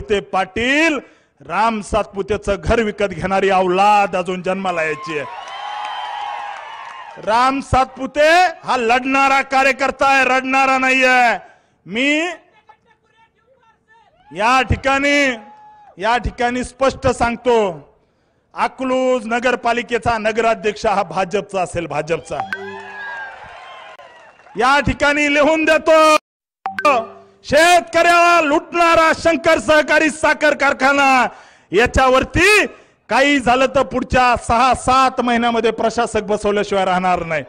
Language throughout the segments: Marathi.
मोहिते पाटील राम सातपुतेचं घर विकत घेणारी औलाद अजून जन्माला यायची आहे। राम सातपुते हा लढणारा कार्यकर्ता आहे, रडणारा नाहीये। मी या ठिकाणी स्पष्ट सांगतो, अकलूज नगरपालिकेचा नगराध्यक्ष हा भाजपचा असेल, भाजपचा। या ठिकाणी लिहून देतो, शेतकऱ्याला लुटणारा शंकर सहकारी साखर कारखाना याच्यावरती काही झालं तर पुढच्या 6-7 महिन्यामध्ये प्रशासक बसवल्याशिवाय राहणार नाही।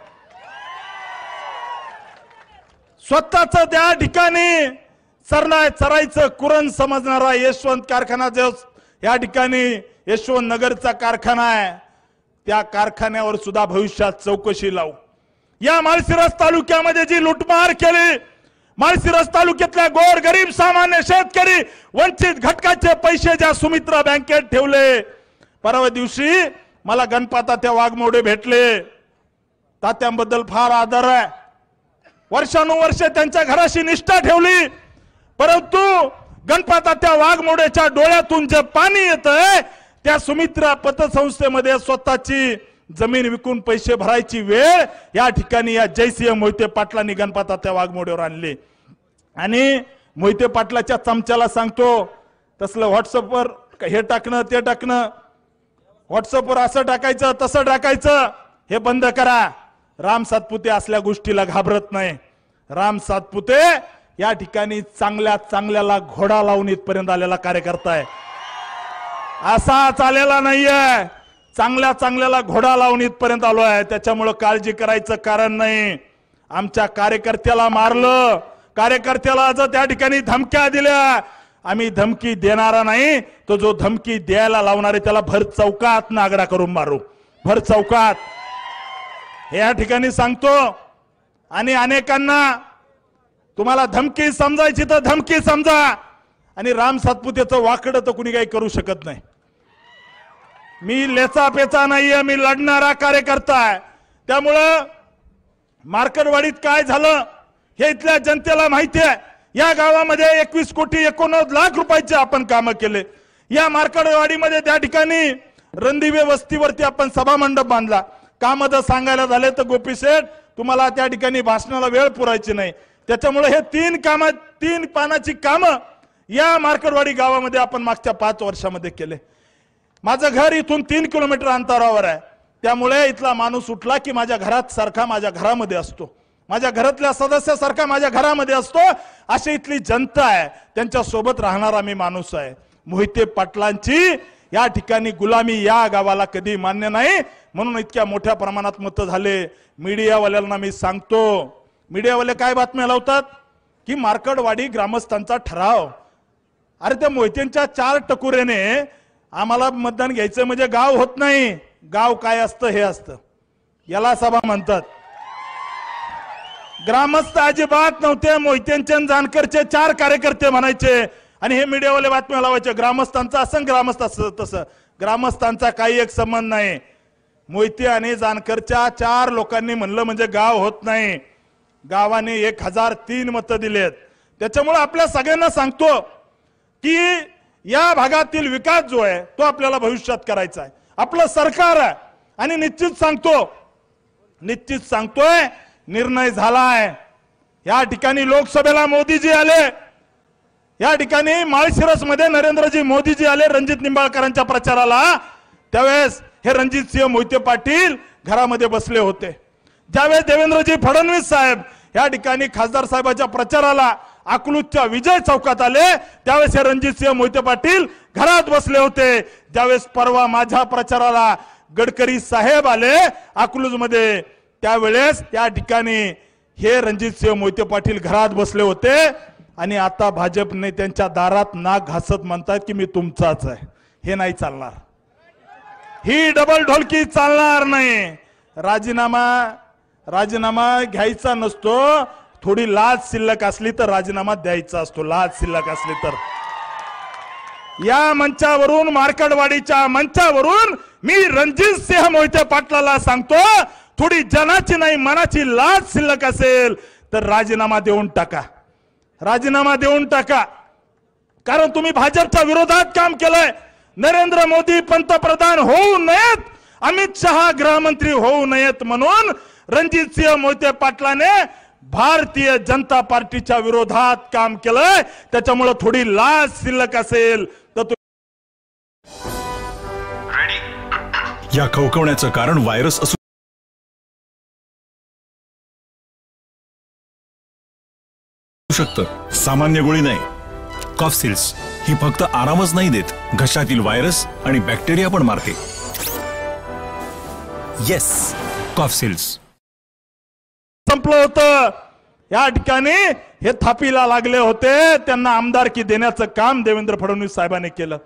स्वतःच त्या ठिकाणी चरायचं कुरण समजणारा यशवंत कारखाना जो या ठिकाणी यशवंत नगरचा कारखाना आहे, त्या कारखान्यावर सुद्धा भविष्यात चौकशी लावू। या माळशिरस तालुक्यामध्ये जी लुटमार केली, माळशिरस तालुक्यातल्या गोर गरीब सामान्य शेतकरी वंचित घटकाचे पैसे ज्या सुमित्रा बँकेत ठेवले, परवा दिवशी मला गणपतात्या वाघमोडे भेटले, तात्यांबद्दल फार आदर आहे, वर्षानुवर्ष त्यांच्या घराशी निष्ठा ठेवली, परंतु गणपतात्या वाघमोडेच्या डोळ्यातून जे पाणी येतंय त्या सुमित्रा पतसंस्थेमध्ये स्वतःची जमीन विकून पैसे भरायची वेळ या ठिकाणी या जयसिंह मोहिते पाटलांनी गणपतात्या वाघमोडेवर आणली। आणि मोहिते पाटलाच्या चमच्याला सांगतो, तसलं व्हॉट्सअपवर हे टाकणं ते टाकणं, व्हॉट्सअपवर असं टाकायचं तसं टाकायचं हे बंद करा। राम सातपुते असल्या गोष्टीला घाबरत नाही। राम सातपुते या ठिकाणी चांगल्याला घोडा लावून इथपर्यंत आलेला कार्यकर्ता आहे, असा चालेला नाहीये, चांगल्याला घोडा लावून इथपर्यंत आलो आहे। त्याच्यामुळे काळजी करायचं कारण नाही। आमच्या कार्यकर्त्याला मारलं, कार्यकर्त्याला जर त्या ठिकाणी धमक्या दिल्या, आम्ही धमकी देणारा नाही, तो जो धमकी द्यायला लावणार आहे त्याला भर चौकात नागडा करून मारू, भर चौकात हे या ठिकाणी सांगतो। आणि अनेकांना तुम्हाला धमकी समजायची तर धमकी समजा, आणि राम सातपुतेचं वाकडं तर कुणी काही करू शकत नाही। मी लेचा पेचा नाहीये, मी लढणारा कार्यकर्ता आहे। त्यामुळं मार्कडवाडीत काय झालं हे इथल्या जनतेला माहिती आहे। या गावामध्ये 21 कोटी 89 लाख रुपयाचे आपण कामं केले। या मार्कडवाडीमध्ये त्या ठिकाणी रणदिवे वस्तीवरती आपण सभा मंडप बांधला। काम जर सांगायला झाले तर गोपी शेठ तुम्हाला त्या ठिकाणी भाषणाला वेळ पुरायची नाही, त्याच्यामुळे हे 3 पानाची कामं या मार्कडवाडी गावामध्ये आपण मागच्या 5 वर्षामध्ये केले। माझं घर इथून 3 किलोमीटर अंतरावर आहे, त्यामुळे इथला माणूस उठला की माझ्या घरात सारखा माझ्या घरामध्ये असतो, माझ्या घरातल्या सदस्यासारखा माझ्या घरामध्ये असतो, अशी इथली जनता आहे, त्यांच्या सोबत राहणारा मी माणूस आहे। मोहिते पाटलांची या ठिकाणी गुलामी या गावाला कधी मान्य नाही, म्हणून इतक्या मोठ्या प्रमाणात मतं झाले। मीडियावाल्यांना मी सांगतो, मीडियावाले काय बातम्या लावतात की मार्कडवाडी ग्रामस्थांचा ठराव, अरे त्या मोहितेंच्या 4 टकुरेने आम्हाला मतदान घ्यायचं म्हणजे गाव होत नाही। गाव काय असतं हे असतं, याला सभा म्हणतात। ग्रामस्थ अजिबात नव्हते, मोहितेंचे जानकरचे 4 कार्यकर्ते म्हणायचे, आणि हे मीडियावाले बातम्या लावायचे ग्रामस्थांचा असं ग्रामस्थ असं तसं। ग्रामस्थांचा काही एक संबंध नाही। मोहिते आणि जानकरच्या 4 लोकांनी म्हणलं म्हणजे गाव होत नाही। गावाने 1003 मतं दिलेत। त्याच्यामुळे आपल्या सगळ्यांना सांगतो की या भागातील विकास जो आहे तो आपल्याला भविष्यात करायचा आहे, आपलं सरकार आहे। आणि निश्चित सांगतोय निर्णय झालाय। या ठिकाणी लोकसभेला मोदीजी आले, या ठिकाणी माळशिरस मध्ये नरेंद्रजी मोदीजी आले रणजित निंबाळकरांच्या प्रचाराला, त्यावेळेस हे रणजितसिंह मोहिते पाटील घरामध्ये बसले होते। ज्यावेळेस देवेंद्रजी फडणवीस साहेब या ठिकाणी खासदार साहेबांच्या प्रचाराला अकलूजच्या विजय चौकात आले, त्यावेळेस हे रणजितसिंह मोहिते पाटील घरात बसले होते। ज्यावेळेस परवा माझ्या प्रचाराला गडकरी साहेब आले अकलूज मध्ये, त्यावेळेस त्या ठिकाणी हे रणजितसिंह मोहिते पाटील घरात बसले होते। आणि आता भाजप नेत्यांच्या दारात नाक घासत म्हणतात की मी तुमचाच आहे। हे नाही चालणार, ही डबल ढोलकी चालणार नाही। राजीनामा घ्यायचा नसतो, थोडी लाज शिल्लक असली तर राजीनामा द्यायचा असतो, लाज शिल्लक असली तर। या मंचावरून मार्कडवाडीच्या मंचावरून मी रणजितसिंह मोहिते पाटलाला सांगतो, थोडी जनाची नाही मनाची लाज शिल्लक असेल तर राजीनामा देऊन टाका, राजीनामा देऊन टाका। कारण तुम्ही भाजपच्या विरोधात काम केलंय। नरेंद्र मोदी पंतप्रधान होऊ नयेत, अमित शहा गृहमंत्री होऊ नयेत म्हणून रणजितसिंह मोहिते पाटलाने भारतीय जनता पार्टीच्या विरोधात काम केलंय। त्याच्यामुळे थोडी लाज शिल्लक असेल तर या खवखवण्याचं कारण व्हायरस असू शकतं, सामान्य गोळी नाही। कॉफसिल्स ही फक्त आरामच नाही देत, घशातील व्हायरस आणि बॅक्टेरिया पण मारते। येस, कॉफसिल्स। संपलं होतं। या ठिकाणी हे थापीला लागले होते, त्यांना आमदारकी देण्याचं काम देवेंद्र फडणवीस साहेबांनी केलं।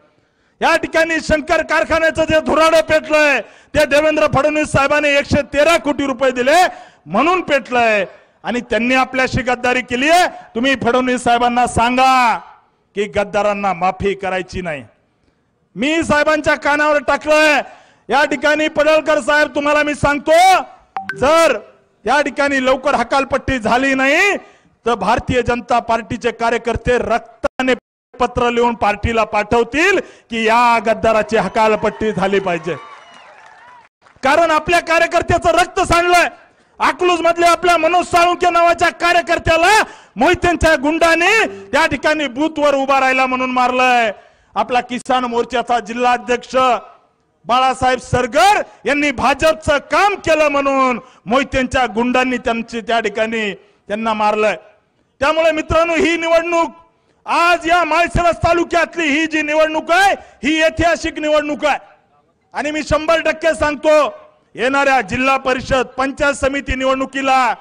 या ठिकाणी शंकर कारखान्याचं जे धुराडं पेटलंय ते देवेंद्र फडणवीस साहेबांनी 113 कोटी रुपये दिले म्हणून पेटलंय आणि त्यांनी आपल्याशी गद्दारी केली आहे। तुम्ही फडणवीस साहेबांना सांगा की गद्दारांना माफी करायची नाही। मी साहेबांच्या कानावर टाकलंय। या ठिकाणी पडळकर साहेब तुम्हाला मी सांगतो, जर या ठिकाणी लवकर हकालपट्टी झाली नाही तर भारतीय जनता पार्टीचे कार्यकर्ते रक्ताने पत्र लिहून पार्टीला पाठवतील की या गद्दाराची हकालपट्टी झाली पाहिजे। कारण आपल्या कार्यकर्त्याचं रक्त सांडलंय। अकलूज मधले आपल्या मनोज साळुंके नावाच्या कार्यकर्त्याला मोहितेंच्या गुंडाने त्या ठिकाणी बूथवर उभा राहिला म्हणून मारलंय। आपला किसान मोर्चाचा जिल्हाध्यक्ष बाळासाहेब सरगर यांनी भाजपचं काम केलं म्हणून मोहितेंच्या गुंडांनी त्या ठिकाणी त्यांना मारलंय। त्यामुळे मित्रांनो, ही निवडणूक आज या माळशिरस तालुक्यातली ही जी निवडणूक आहे ही ऐतिहासिक निवडणूक आहे आणि मी 100% सांगतो, येणाऱ्या जिल्हा परिषद पंचायत समिती निवडणुकीला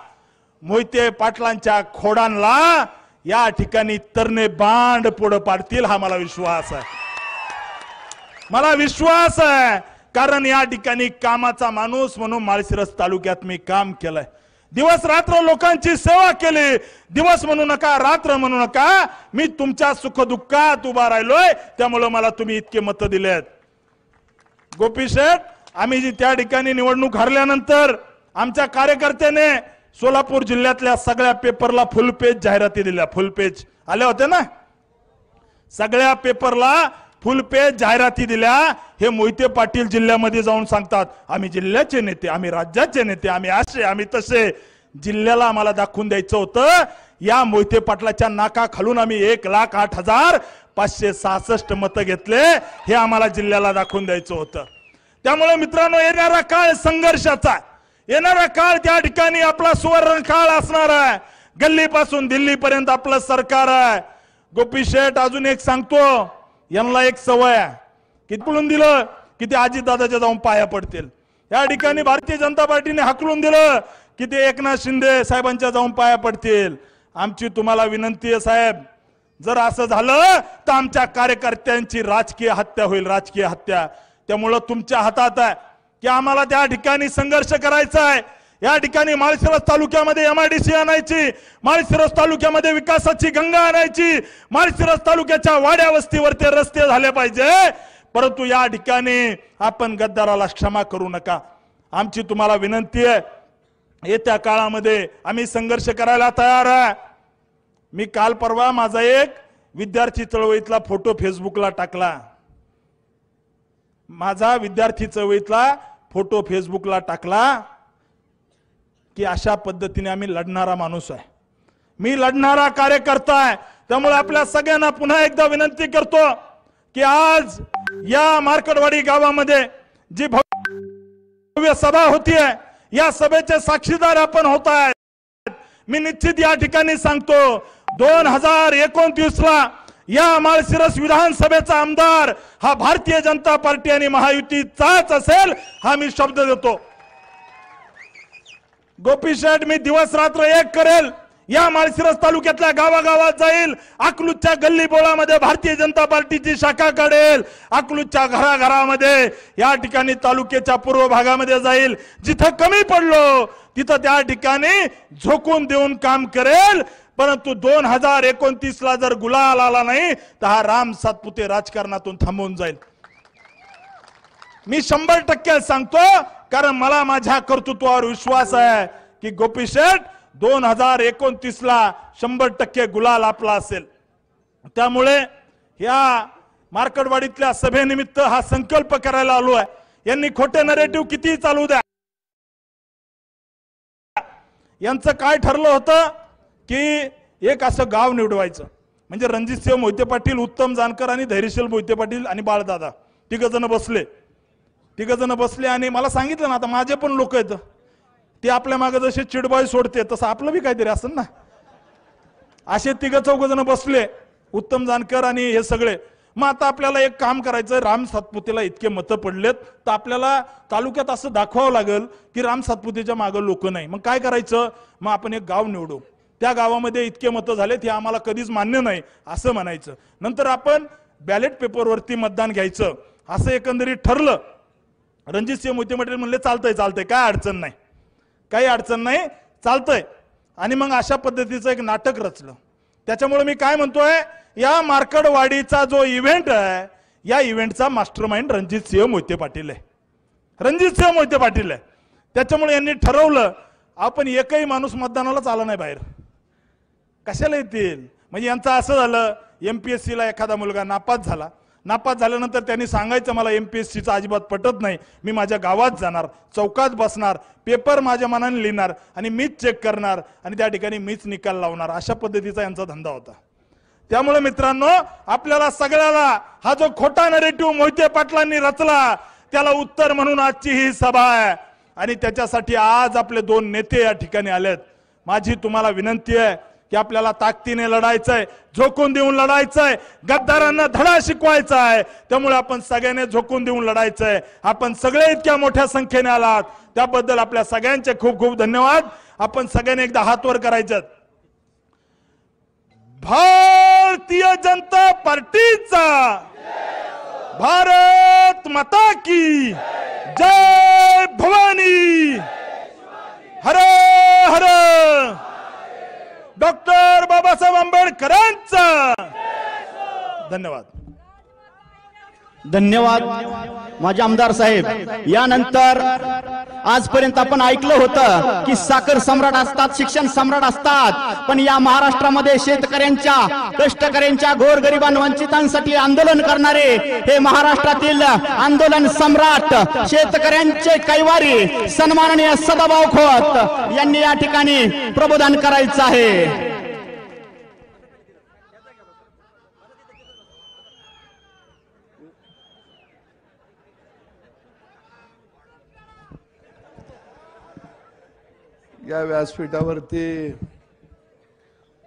मोहिते पाटलांच्या खोडांना या ठिकाणी तरणे बांड पुढे पाडतील, हा मला विश्वास आहे। मला विश्वास आहे, कारण या ठिकाणी कामाचा माणूस म्हणून माळशिरस तालुक्यात मी काम केलंय। दिवस रात्र लोकांची सेवा केली। दिवस म्हणू नका, रात्र म्हणू नका, मी तुमच्या सुखदुःखात उभा राहिलोय, त्यामुळे मला तुम्ही इतके मत दिलेत। गोपी शेठ, आम्ही जी त्या ठिकाणी निवडणूक हरल्यानंतर आमच्या कार्यकर्त्याने सोलापूर जिल्ह्यातल्या सगळ्या पेपरला फुल पेज जाहिराती दिल्या। फुल पेज आले होते ना, सगळ्या पेपरला फुल पेज जाहिराती दिल्या। हे मोहिते पाटील जिल्ह्यामध्ये जाऊन सांगतात, आम्ही जिल्ह्याचे नेते, आम्ही राज्याचे नेते, आम्ही असे आम्ही तसे। जिल्ह्याला आम्हाला दाखवून द्यायचं होतं या मोहिते पाटलाच्या नाका खालून आम्ही 1,08,566 मतं घेतले, हे आम्हाला जिल्ह्याला दाखवून द्यायचं होतं। त्यामुळे मित्रांनो, येणारा काळ संघर्षाचा, येणारा काळ त्या ठिकाणी आपला सुवर्ण काळ असणार आहे। गल्लीपासून दिल्लीपर्यंत आपलं सरकार आहे। गोपी शेठ, अजून एक सांगतो, यांना एक सवय आहे की पळून दिलं की ते अजितदादाच्या जाऊन पाया पडतील। या ठिकाणी भारतीय जनता पार्टीने हकलून दिलं की ते एकनाथ शिंदे साहेबांच्या जाऊन पाया पडतील। आमची तुम्हाला विनंती आहे साहेब, जर असं झालं तर आमच्या कार्यकर्त्यांची राजकीय हत्या होईल, राजकीय हत्या। त्यामुळे तुमच्या हातात आहे की आम्हाला त्या ठिकाणी संघर्ष करायचा आहे। या ठिकाणी माळशिरस तालुक्यामध्ये MIDC आणायची, माळशिरस तालुक्यामध्ये विकासाची गंगा आणायची, माळशिरस तालुक्याच्या वाड्या वस्तीवरती रस्ते झाले पाहिजे। परंतु या ठिकाणी आपण गद्दाराला क्षमा करू नका। आमची तुम्हाला विनंती आहे, येत्या काळामध्ये आम्ही संघर्ष करायला तयार आहे। मी काल परवा माझा एक विद्यार्थी चळवळीतला फोटो फेसबुकला टाकला। माझा विद्यार्थी चळवळीतला फोटो फेसबुकला टाकला की अशा पद्धतीने आम्ही लढणारा माणूस आहे, मी लढणारा कार्यकर्ता आहे। त्यामुळे आपल्या सगळ्यांना पुन्हा एकदा विनंती करतो की आज या मार्कडवाडी गावामध्ये जी भव्य सभा होतीये, या सभेचे साक्षीदार आपण होत आहेत। मी निश्चित या ठिकाणी सांगतो, 2029 ला या माळशिरस विधानसभेचा आमदार हा भारतीय जनता पार्टी आणि महायुतीचाच असेल, हा मी शब्द देतो। गोपी शेठ, मी दिवस रात्र एक करेल, या माळशिरस तालुक्यातल्या गावागावात जाईल, अकलूजच्या गल्ली बोळामध्ये भारतीय जनता पार्टीची शाखा काढेल, अकलूजच्या घराघरामध्ये या ठिकाणी तालुक्याच्या पूर्व भागामध्ये जाईल, जिथं कमी पडलो तिथं त्या ठिकाणी झोकून देऊन काम करेल। परंतु 2029 ला जर गुलाल आला नाही तर हा राम सातपुते राजकारणातून थांबून जाईल। मी 100% सांगतो, कारण मला माझ्या कर्तृत्वावर विश्वास आहे की गोपी शेठ 2029 ला 100% गुलाल आपला असेल। त्यामुळे या मार्कडवाडीतल्या सभेनिमित्त हा संकल्प करायला आलो आहे. यांनी खोटे नरेटिव्ह किती चालू द्या. यांचं काय ठरलं होतं की एक असं गाव निवडवायचं, म्हणजे रणजितसिंह मोहिते पाटील, उत्तम जानकर आणि धैर्यशील मोहिते पाटील आणि बाळदादा तिघ जण बसले आणि मला सांगितलं ना, आता माझे पण लोक आहेत ते आपल्या मागे जसे चिडबाई सोडते तसं आपलं बी काहीतरी असं ना. असे तिघ चौघ जण बसले, उत्तम जानकर आणि हे सगळे. मग आता आपल्याला एक काम करायचं, राम सातपुतेला इतके मतं पडलेत तर आपल्याला तालुक्यात असं दाखवावं लागेल की राम सातपुतेच्या मागे लोक नाही. मग काय करायचं, मग आपण एक गाव निवडू, त्या गावामध्ये इतके मतं झालेत हे आम्हाला कधीच मान्य नाही असं म्हणायचं. नंतर आपण बॅलेट पेपरवरती मतदान घ्यायचं असं एकंदरीत ठरलं. रणजितसिंह मोहिते पाटील म्हणले चालतंय, काही अडचण नाही चालतंय. आणि मग अशा पद्धतीचं एक नाटक रचलं. त्याच्यामुळे मी काय म्हणतोय, या मार्कडवाडीचा जो इव्हेंट आहे या इव्हेंटचा मास्टरमाइंड रणजितसिंह मोहिते पाटील आहे. त्याच्यामुळे यांनी ठरवलं आपण एकही माणूस मतदानालाच आला नाही बाहेर, कशाला येतील. म्हणजे यांचं असं झालं, MPSC ला एखादा मुलगा नापास झाल्यानंतर त्यांनी सांगायचं मला MPSCचं अजिबात पटत नाही, मी माझ्या गावात जाणार, चौकात बसणार, पेपर माझ्या मनाने लिहिणार आणि मीच चेक करणार आणि त्या ठिकाणी मीच निकाल लावणार. अशा पद्धतीचा यांचा धंदा होता. त्यामुळे मित्रांनो, आपल्याला सगळ्याला हा जो खोटा नरेटिव्ह मोहिते पाटलांनी रचला त्याला उत्तर म्हणून आजची ही सभा आहे. आणि त्याच्यासाठी आज आपले 2 नेते या ठिकाणी आलेत. माझी तुम्हाला विनंती आहे की आपल्याला ताकदीने लढायचंय, झोकून देऊन लढायचंय, गद्दारांना धडा शिकवायचा आहे. त्यामुळे आपण सगळ्यांनी झोकून देऊन लढायचंय. आपण सगळे इतक्या मोठ्या संख्येने आलात त्याबद्दल आपल्या सगळ्यांचे खूप खूप धन्यवाद. आपण सगळ्यांनी एकदा हात वर करायचं. भारतीय जनता पार्टीचा भारत माता की जय भवानी, हर हर डॉक्टर बाबासाहेब आंबेडकरांचा. धन्यवाद. माझे आमदार साहेब. यानंतर आजपर्यंत आपण ऐकलं होतं की साखर सम्राट असतात, शिक्षण सम्राट असतात, पण या महाराष्ट्रामध्ये शेतकऱ्यांच्या, कष्टकऱ्यांच्या, गोरगरिबां, वंचितांसाठी आंदोलन करणारे हे महाराष्ट्रातील आंदोलन सम्राट, शेतकऱ्यांचे कैवारी सन्माननीय सदाभाऊ खोत यांनी या ठिकाणी प्रबोधन करायचं आहे. या व्यासपीठावरती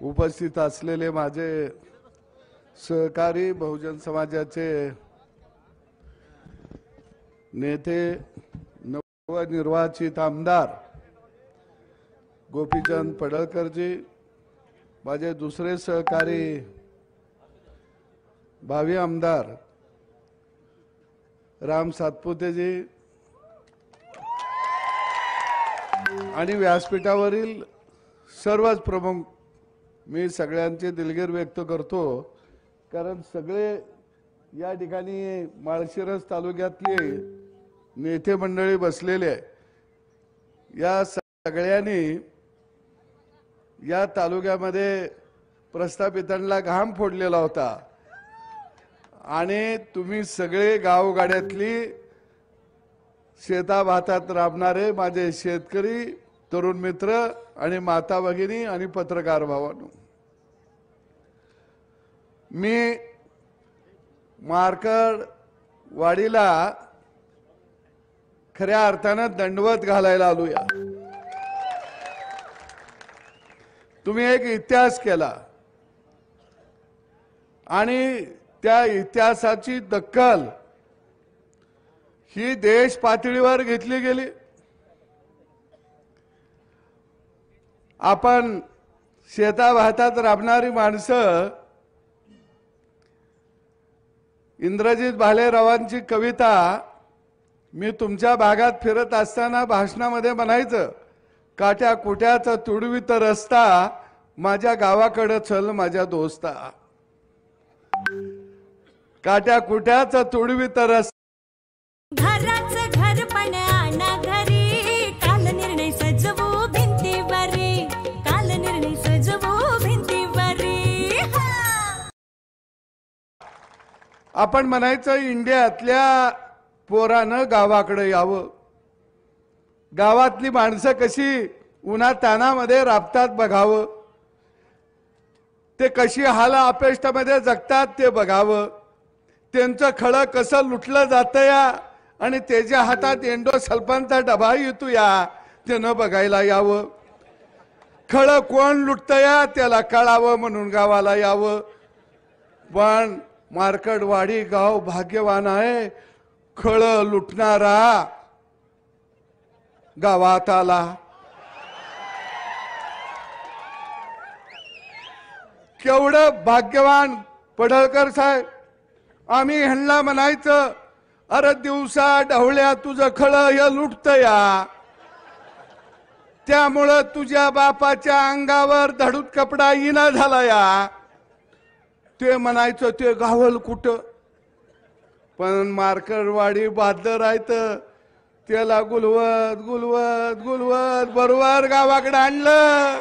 उपस्थित असलेले माझे सहकारी बहुजन समाजाचे नेते, नवनिर्वाचित आमदार गोपीचंद पडळकरजी, माझे दुसरे सहकारी भावी आमदार राम सातपुतेजी आणि व्यासपीठावरील सर्वच प्रमुख, मी सगळ्यांचे दिलगीर व्यक्त करतो. कारण सगळे या ठिकाणी माळशिरस तालुक्यातले नेते मंडळी बसलेले आहे. या सगळ्यांनी या तालुक्यामध्ये प्रस्थापितांना घाम फोडलेला होता आणि तुम्ही सगळे गावगाड्यातली शेताभातात राबणारे माझे शेतकरी, तरुण मित्र आणि माता भगिनी आणि पत्रकार भावांनो, मी मार्कडवाडीला खऱ्या अर्थानं दंडवत घालायला आलोया. तुम्ही एक इतिहास केला आणि त्या इतिहासाची दखल ही देश पातळीवर घेतली गेली. आपण शेताभातात राबणारी माणसं, इंद्रजित भालेरावांची कविता मी तुमच्या भागात फिरत असताना भाषणामध्ये म्हणायचं, काट्या कुट्याचा तुडवीत रस्ता, माझ्या गावाकडे चल माझ्या दोस्ता. काट्या कुट्याचा तुडवीत रस्ता, घराचं घर पण आणा घरी, काल निर्णय सजवू भिंतीवरी, काल निर्णय सजवू भिंतीवरी. आपण म्हणायचं इंडियातल्या पोरानं गावाकडे यावं, गावातली माणसं कशी उन्हातानामध्ये राबतात बघावं, ते कशी हाल अपेष्टामध्ये जगतात ते बघावं, त्यांचं खळं कसं लुटलं जातं या आणि त्याच्या हातात एंडो सल्फानचा डबा येतो या त्यानं बघायला यावं, खळं कोण लुटतं या त्याला कळावं म्हणून गावाला यावं. पण मार्कडवाडी गाव भाग्यवान आहे, खळं लुटणारा गावात आला. केवढं भाग्यवान पडळकर साहेब. आम्ही ह्यांना म्हणायचं, अरे दिवसा ढवळ्या तुझं खळं हे लुटत या, त्यामुळं तुझ्या बापाच्या अंगावर धडूत कपडा येणा झाला या. ते म्हणायचं ते गावल कुठं. पण मार्कडवाडी बादर आहेत, त्याला गुलवत गुलवत गुलवत बरोबर गावाकडे आणलं.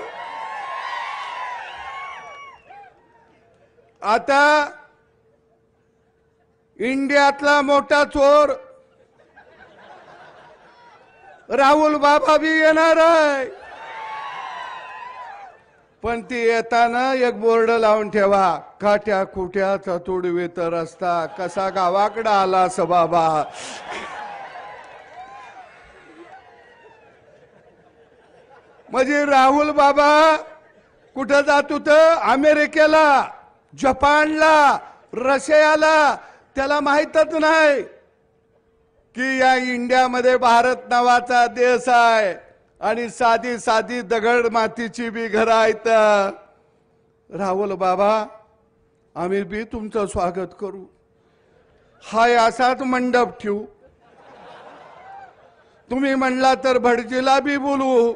आता इंडियातला मोठा चोर राहुल बाबा भी येणार आहे. पण ती येताना एक बोर्ड लावून ठेवा, काट्या कुट्याचा तुडवीत रस्ता, कसा गावाकडे आला बाबा. म्हणजे राहुल बाबा कुठं जात होत, अमेरिकेला, जपानला, रशियाला. त्याला माहीतच नाही की या इंडियामध्ये भारत नावाचा देश आहे आणि साधी साधी दगड मातीची बी घरं आहेत. राहुल बाबा, आम्ही बी तुमचं स्वागत करू, हाय असाच मंडप ठेवू, तुम्ही म्हणला तर भटजीला बी बोलवू,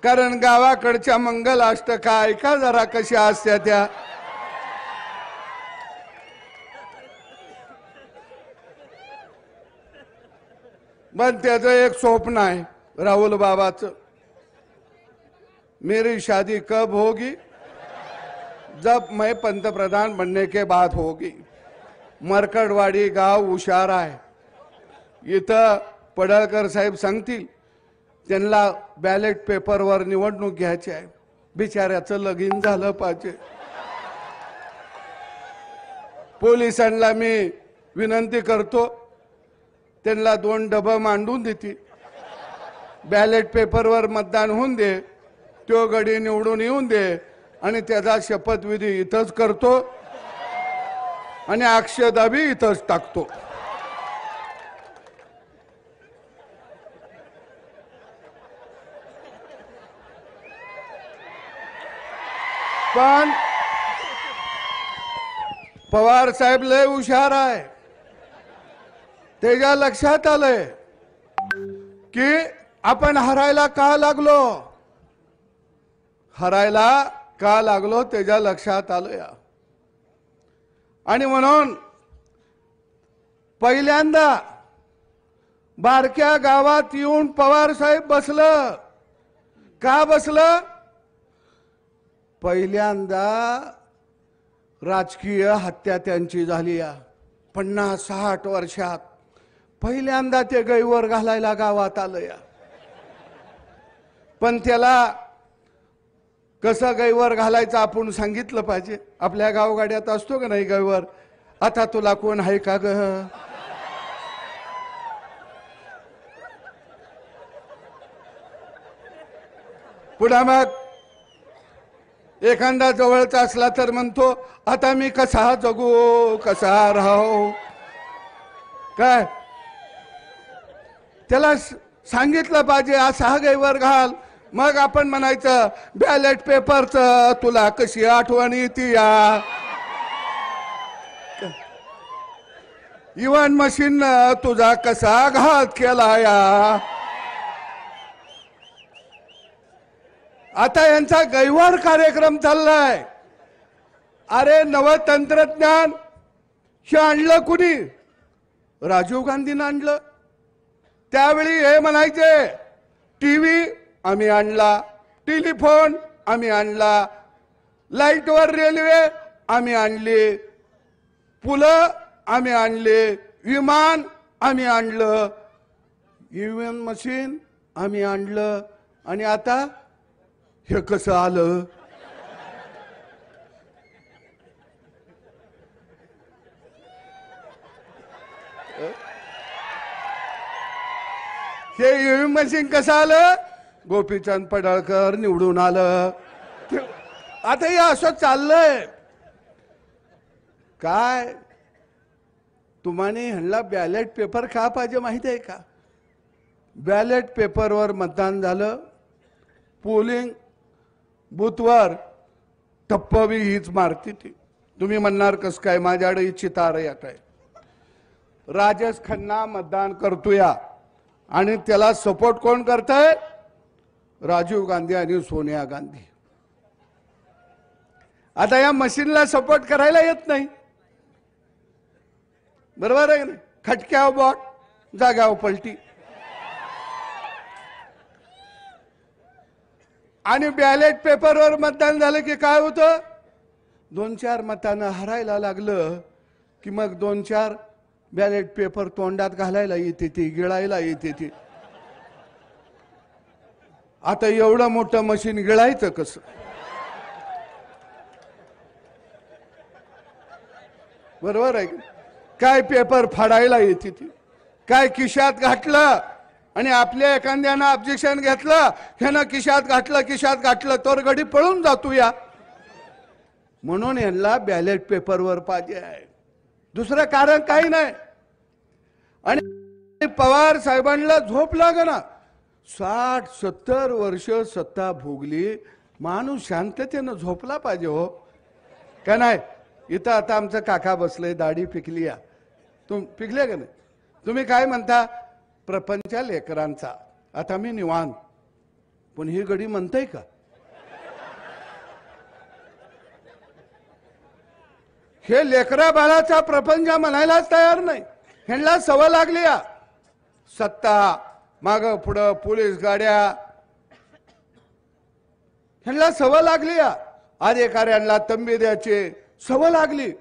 कारण गावाकडच्या मंगलाष्टका ऐका जरा कशा असत्या त्या. पण त्याचं एक स्वप्न आहे राहुल बाबाचं, मेरी शादी कब होगी, जब मैं पंतप्रधान बनने के बाद होगी. मरकडवाडी गाव हुशार आहे. इथं पडळकर साहेब सांगतील, त्यांना बॅलेट पेपरवर निवडणूक घ्यायची आहे. बिचाऱ्याचं लगीन झालं पाहिजे. पोलिसांना मी विनंती करतो, त्यांना 2 डबं मांडून देते, बॅलेट पेपरवर मतदान होऊन दे, तो गडी निवडून येऊन दे आणि त्याचा शपथविधी इथंच करतो आणि अक्षता बी इथंच टाकतो. पण पवार साहेब लय हुशार आहे. त्याच्या लक्षात आलंय की आपण हरायला का लागलो, हरायला का लागलो त्याच्या लक्षात आलंय. आणि म्हणून पहिल्यांदा बारक्या गावात येऊन पवार साहेब बसलं. का बसलं? पहिल्यांदा राजकीय हत्या त्यांची झाली 50-60 वर्षात. पहिल्यांदा ते गैवर घालायला गावात आलं. पण त्याला कसं गैवर घालायचं आपण सांगितलं पाहिजे. आपल्या गावगाड्यात असतो का नाही गैवर, आता तुला कोण आहे का ग, पुढे मग एखादा जवळचा असला तर म्हणतो आता मी कसा जगू, कसा राहू. काय त्याला सांगितलं पाहिजे असा गैवर घाल. मग आपण म्हणायचं बॅलेट पेपरचं तुला कशी आठवण येते या, इव्हन मशीन तुझा कसा घात केला या. आता यांचा गैवार कार्यक्रम चाललाय. अरे नव तंत्रज्ञान हे आणलं कुणी? राजीव गांधीनं आणलं. त्यावेळी हे म्हणायचे टीव्ही आम्ही आणला, टेलिफोन आम्ही आणला, लाईटवर रेल्वे आम्ही आणले, पुलं आम्ही आणले, विमान आम्ही आणलं, ईव्हीएम मशीन आम्ही आणलं, आणि आता हे कसं आलं? हे ईव्हीएम मशीन कसं आलं? गोपीचंद पडळकर निवडून आलं. आता हे असं चाललंय काय? तुम्हाला ह्यांना बॅलेट पेपर का पाहिजे माहिती आहे का? बॅलेट पेपरवर मतदान झालं, पोलिंग बूथवर टप्पवी हीच मारती ती. तुम्ही म्हणणार कस काय? माझ्याकडे चितार यात आहे. राजेश खन्ना मतदान करतोया आणि त्याला सपोर्ट कोण करतंय? राजीव गांधी आणि सोनिया गांधी. आता या मशीनला सपोर्ट करायला येत नाही, बरोबर आहे ना? खटक्यावर बॉट, जाग्यावर पलटी. आणि बॅलेट पेपरवर मतदान झालं की काय होतं? 2-4 मतांना हरायला लागलं की मग 2-4 बॅलेट पेपर तोंडात घालायला येते, ती गिळायला येते ती. आता एवढं मोठं मशीन गिळायचं कसं? बरोबर आहे? काय पेपर फाडायला येते ती, काय खिशात घातलं आणि आपल्या एखाद्यानं ऑब्जेक्शन घेतलं, ह्यानं खिशात घातलं तर गडी पळून जातो या. म्हणून यांना बॅलेट पेपरवर पाहिजे आहे, दुसरं कारण काही नाही. आणि पवार साहेबांना झोप लागना. 60-70 वर्ष सत्ता भोगली, माणूस शांततेनं झोपला पाहिजे हो का नाही? इथं आता आमचं काका बसले, दाढी पिकली या. पिकले का नाही? तुम्ही काय म्हणता? प्रपंचा लेकरांचा. आता मी निवांत, पण ही गडी म्हणताय का? हे लेकरा बाळाचा प्रपंच म्हणायलाच तयार नाही. ह्यांना सवय लागली या सत्ता, माग पुढं पोलीस गाड्या, ह्यांना सवय लागली या अधिकाऱ्यांना तंबी द्यायची सवय लागली.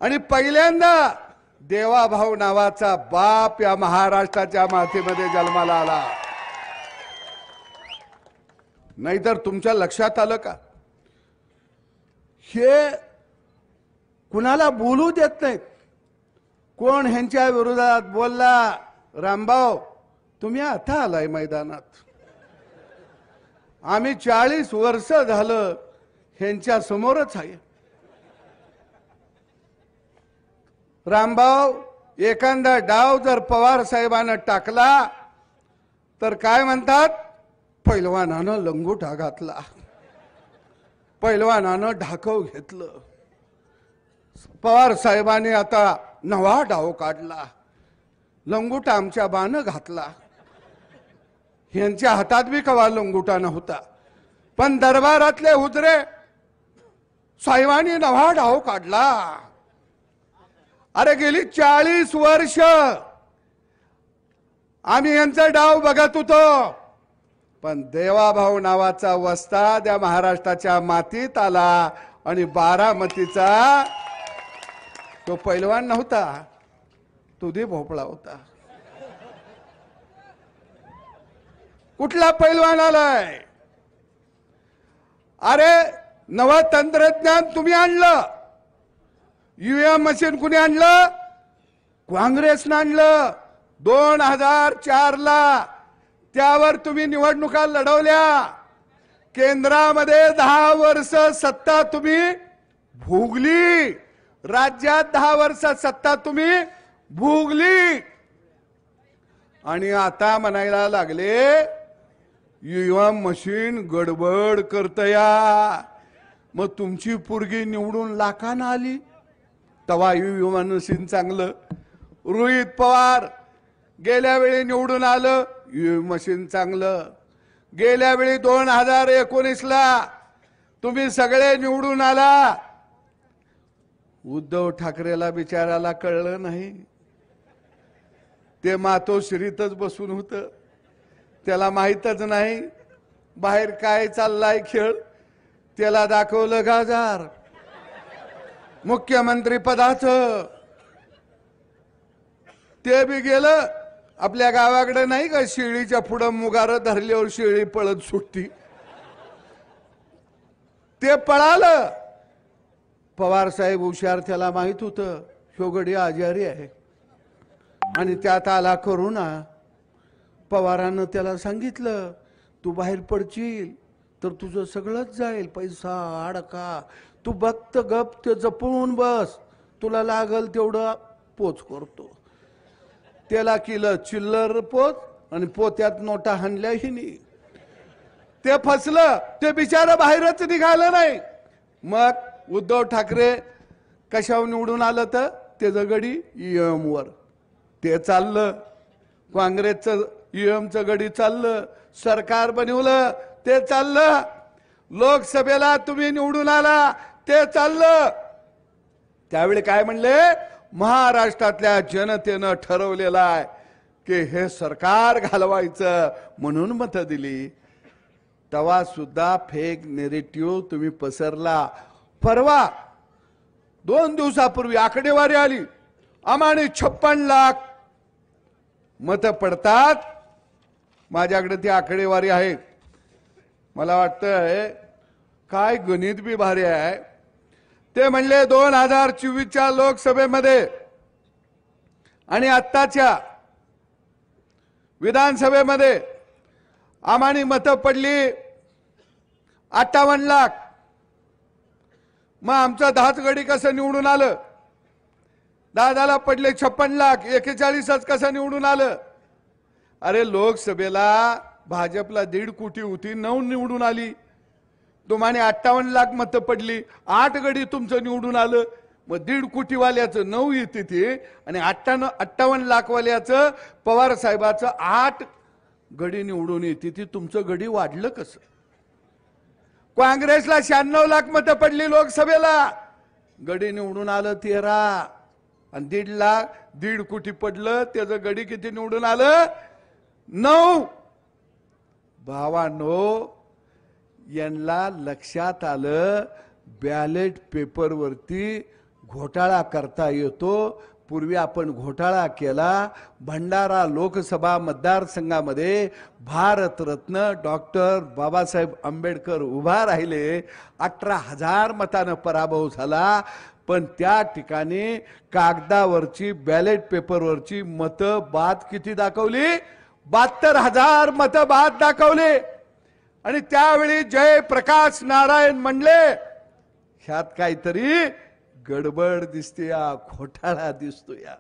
आणि पहिल्यांदा देवाभाऊ नावाचा बाप या महाराष्ट्राच्या मातीमध्ये जन्माला आला. नाहीतर तुमच्या लक्षात आलं का? हे कुणाला बोलू देत नाहीत. कोण ह्यांच्या विरोधात बोलला? रामभाऊ तुम्ही आता आलाय मैदानात. आम्ही 40 वर्ष झालं ह्यांच्या समोरच आहे. रामभाऊ एखादा डाव जर पवार साहेबांना टाकला तर काय म्हणतात? पैलवानानं लंगोटा घातला, पैलवानानं ढाकव घेतलं. पवार साहेबांनी आता नवा डाव काढला, लंगोटा आमच्या बानं घातला. यांच्या हातात बी कवा लंगोटा नव्हता, पण दरबारातले हुजरे साहेबांनी नवा डाव काढला. अरे गेली 40 वर्ष आम्ही यांचा डाव बघत होतो, पण देवाभाऊ नावाचा वस्ताद या महाराष्ट्राच्या मातीत आला आणि बारामतीचा तो पैलवान नव्हता, तुदी भोपळा होता. कुठला पैलवान आलाय? अरे नवं तंत्रज्ञान तुम्ही आणलं. ईव्हीएम मशीन कुणी आणलं? काँग्रेसनं आणलं 2004 ला. त्यावर तुम्ही निवडणुका लढवल्या. केंद्रामध्ये 10 वर्ष सत्ता तुम्ही भोगली, राज्यात 10 वर्ष सत्ता तुम्ही भोगली. आणि आता म्हणायला लागले ईव्हीएम मशीन गडबड करतया. मग तुमची पोरगी निवडून लाखानं आली तवा ईव्हीएम मशीन चांगलं. रोहित पवार गेल्या वेळी निवडून आलं, ईव्हीएम मशीन चांगलं. गेल्या वेळी 2019 ला तुम्ही सगळे निवडून आला. उद्धव ठाकरेला बिचाराला कळलं नाही, ते मातोश्रीतच बसून होत, त्याला माहीतच नाही बाहेर काय चाललाय खेळ. त्याला दाखवलं गाजार, मुख्यमंत्री पदाचं ते बी गेलं. आपल्या गावाकडे नाही का शेळीच्या पुढं मुगार धरल्यावर शेळी पळत सुटती, ते पळालं. पवार साहेब हुशार, त्याला माहित होतं शोगडी आजारी आहे आणि त्यात आला करोना. पवारानं त्याला सांगितलं तू बाहेर पडशील तर तुझं सगळंच जाईल, पैसा अडका, तू बघत गप ते जपून बस, तुला लागल तेवढं पोच करतो. त्याला केलं चिल्लर पोच आणि पोत्यात नोटा हाणल्या हिनी. ते फसलं, ते बिचारा बाहेरच निघालं नाही. मग उद्धव ठाकरे कशावर निवडून आलं तर त्याचं गडी ईएम वर ते चाललं. काँग्रेसचं ईएमचं गडी चाललं, सरकार बनवलं ते चाललं. लोकसभेला तुम्ही निवडून आला ते चाललं. त्यावेळी काय म्हणले, महाराष्ट्रातल्या जनतेनं ठरवलेलं आहे की हे सरकार घालवायचं म्हणून मतं दिली. तेव्हा सुद्धा फेक नेरेटिव्ह तुम्ही पसरला. परवा 2 दिवसापूर्वी आकडेवारी आली, आम्हाने 56 लाख मतं पडतात. माझ्याकडे ती आकडेवारी आहे. मला वाटतंय काय गणित बी भारी आहे. ते म्हणले 2024च्या लोकसभेमध्ये आणि आत्ताच्या विधानसभेमध्ये आम्हाने मतं पडली 58 लाख. मग आमचं 10च गडी कसं निवडून आलं? दादाला पडले 56 लाख, 41च कसं निवडून आलं? अरे लोकसभेला भाजपला 1.5 कोटी होती, 9 निवडून आली. तुम्हाने 58 लाख मतं पडली, 8 गडी तुमचं निवडून आलं. मग 1.5 कोटी वाल्याचं 9 येते ते आणि 58 लाख वाल्याचं पवार साहेबाचं 8 गडी निवडून येते ती. तुमचं गडी वाढलं कसं? काँग्रेसला 96 लाख मतं पडली लोकसभेला, गडी निवडून आलं 13 आणि 1.5 कोटी पडलं, त्याचं गडी किती निवडून आलं? 9. भावांनो, यांना लक्षात आलं बॅलेट पेपरवरती घोटाळा करता येतो. पूर्वी आपण घोटाळा केला. भंडारा लोकसभा मतदारसंघामध्ये भारतरत्न डॉक्टर बाबासाहेब आंबेडकर उभा राहिले, 18,000 मतानं पराभव झाला. पण त्या ठिकाणी कागदावरची बॅलेट पेपरवरची मतं बाद किती दाखवली? 72,000 मतं बाद दाखवली. आणि त्यावेळी जयप्रकाश नारायण म्हणले ह्यात काहीतरी गडबड दिसते, या घोटाळा दिसतो या.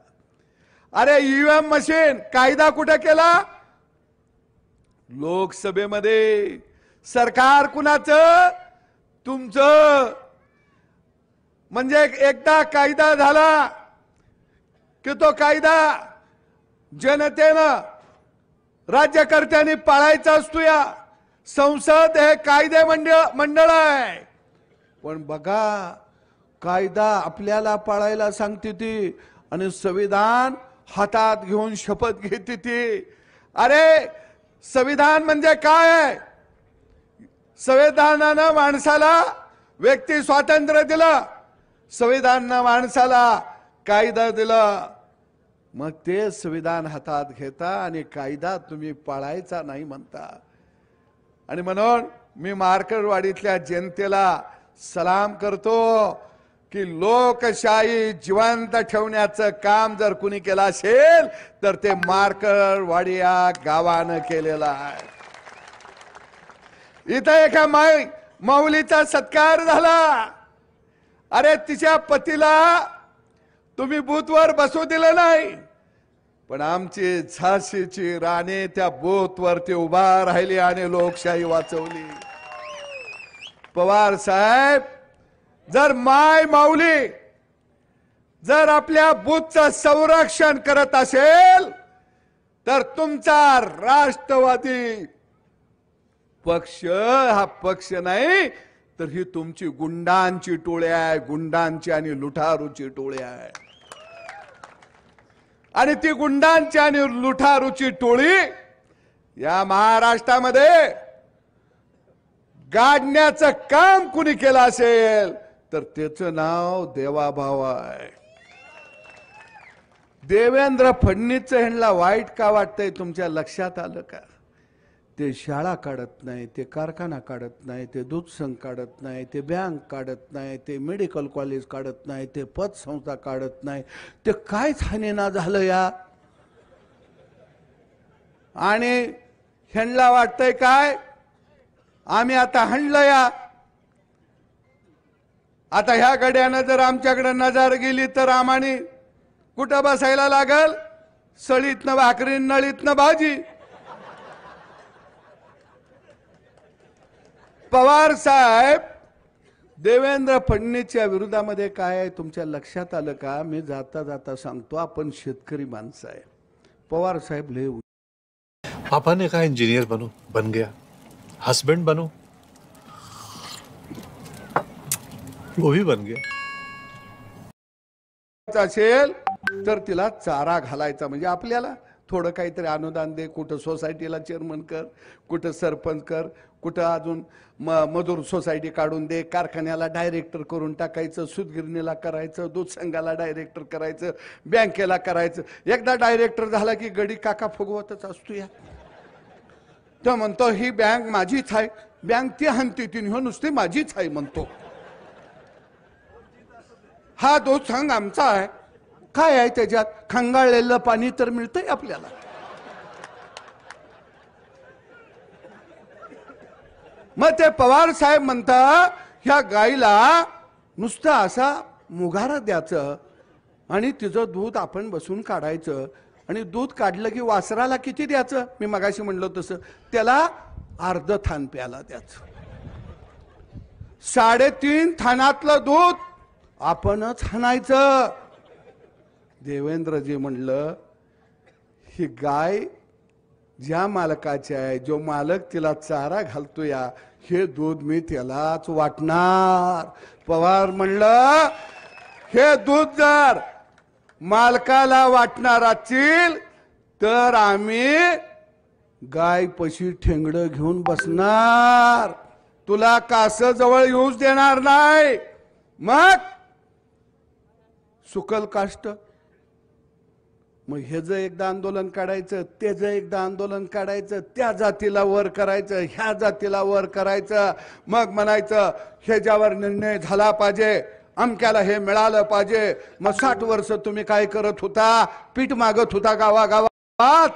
अरे ईव्हीएम मशीन कायदा कुठे केला? लोकसभेमध्ये. सरकार कुणाचं? तुमचं. म्हणजे एकदा कायदा झाला की तो कायदा जनतेनं राज्यकर्त्यांनी पाळायचा असतो. या संसद हे कायदे मंडळ आहे. पण बघा, कायदा आपल्याला पाळायला सांगते ती आणि संविधान हातात घेऊन शपथ घेते ती. अरे संविधान म्हणजे काय आहे? संविधानानं माणसाला व्यक्ती स्वातंत्र्य दिलं, संविधानानं माणसाला कायदा दिला. मग ते संविधान हातात घेता आणि कायदा तुम्ही पाळायचा नाही म्हणता. आणि म्हणून मी मार्करवाडीतल्या जनतेला सलाम करतो की लोकशाही जिवंत ठेवण्याचं काम जर कुणी केलं असेल तर ते मार्करवाडी या गावानं केलेलं आहे. इथं एका माऊलीचा सत्कार झाला. अरे तिच्या पतीला तुम्ही बूथवर बसू दिलं नाही, पण आमची झाशीची राणी त्या बूथवर ते उभा राहिली आणि लोकशाही वाचवली. पवार साहेब, जर माय माऊली जर आपल्या बूथचं संरक्षण करत असेल तर तुमचा राष्ट्रवादी पक्ष हा पक्ष नाही तर ही तुमची गुंडांची टोळी आहे, गुंडांची आणि लुटारूची टोळी आहे. आणि ती गुंडांची आणि लुटारूची टोळी या महाराष्ट्रामध्ये गाडण्याचं काम कुणी केलं असेल तर त्याचं नाव देवाभाऊ आहे. देवेंद्र फडणवीसचं ह्यांना वाईट का वाटतंय तुमच्या लक्षात आलं का? ते शाळा काढत नाही, ते कारखाना काढत नाही, ते दूध संघ काढत नाही, ते बँक काढत नाही, ते मेडिकल कॉलेज काढत नाही, ते पतसंस्था काढत नाही. ते कायच हानीना झालं या. आणि ह्यांना वाटतंय काय आम्ही आता हाणलं या. आता ह्या गड्यानं जर आमच्याकडे नजर गेली तर आम्हाने कुठं बसायला लागल? सळीतनं भाकरी, नळीतनं भाजी. पवार साहेब देवेंद्र फडणवीसच्या विरोधामध्ये काय आहे तुमच्या लक्षात आलं का? मी जाता जाता सांगतो, आपण शेतकरी माणसं आहे. पवार साहेब लय पापा ने कहा इंजीनियर बनो, बन गया. हस्बैंड बनो, वो भी बन गया. असेल तर तिला चारा घालायचा, म्हणजे आपल्याला थोडं काहीतरी अनुदान दे. कुठं सोसायटीला चेअरमन कर, कुठं सरपंच कर, कुठं अजून मजूर सोसायटी काढून दे, कारखान्याला डायरेक्टर करून टाकायचं, सूतगिरणीला करायचं, दूध संघाला डायरेक्टर करायचं, बँकेला करायचं. एकदा डायरेक्टर झाला की गडी काका फुगवतच असतो या. तो म्हणतो ही बँक माझीच आहे, बँक ती हनती ती नुसती माझीच आहे म्हणतो. हा दूध संघ आमचा आहे. काय आहे त्याच्यात? खंगाळलेलं पाणी तर मिळतंय आपल्याला. मग ते पवार साहेब म्हणता ह्या गाईला नुसतं असा मुगारा द्यायचं आणि तिचं दूध आपण बसून काढायचं. आणि दूध काढलं की वासराला किती द्यायचं? मी मगाशी म्हणलो तसं त्याला अर्ध थान प्याला द्यायचं. 3.5 थानातलं दूध आपणच हाणायचं. देवेंद्रजी म्हणलं ही गाय ज्या मालकाची आहे, जो मालक तिला चारा घालतो या, हे दूध मी त्यालाच वाटणार. पवार म्हणलं हे दूध जर मालकाला वाटणार असतील तर आम्ही गाय पशी ठेंगडं घेऊन बसणार, तुला कास जवळ येऊच देणार नाही. मग सुकल काष्ट. मग हे जे एकदा आंदोलन काढायचं, ते जे एकदा आंदोलन काढायचं, त्या जातीला वर करायचं, ह्या जातीला वर करायचं. मग म्हणायचं ह्याच्यावर निर्णय झाला पाहिजे, अमक्याला हे मिळालं पाहिजे. मग 60 वर्ष तुम्ही काय करत होता? पीठ मागत होता गावागावात.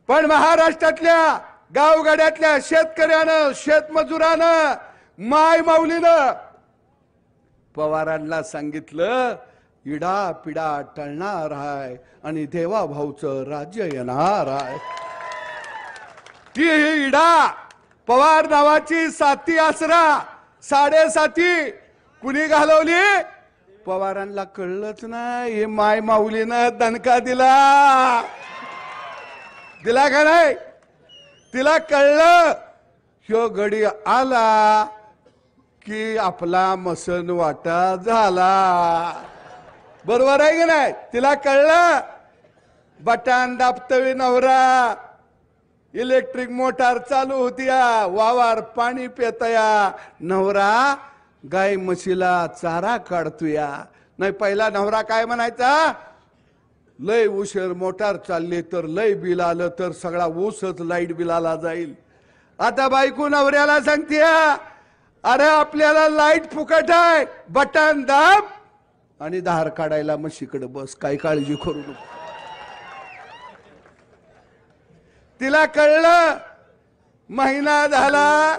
पण महाराष्ट्रातल्या गावगाड्यातल्या शेतकऱ्यानं, शेतमजुरानं, माय माऊलीनं पवारांना सांगितलं इडा पिडा टळणार आहे आणि देवा भाऊचं राज्य येणार आहे. ती इडा पवार नावाची साथी आसरा 7.5 कुणी घालवली? पवारांना कळलंच नाही. हे माय माऊलीनं दणका दिला का नाही? तिला कळलं ह्यो गडी आला की आपला मसन वाटा झाला. बरोबर आहे की नाही? तिला कळलं बटन दाबतवी नवरा, इलेक्ट्रिक मोटार चालू होतीया, वावर पाणी पेतया, नवरा गाय म्हशीला चारा काढतोया. नाही पहिला नवरा काय म्हणायचा? लय उशीर मोटार चालली तर लय बिल आलं तर सगळा ऊसच लाईट बिलाला जाईल. आता बायको नवऱ्याला सांगते अरे आपल्याला लाईट फुकट आहे, बटन दाब आणि धार काढायला म्हशीकडे बस, काही काळजी करू नको. तिला कळलं महिना झाला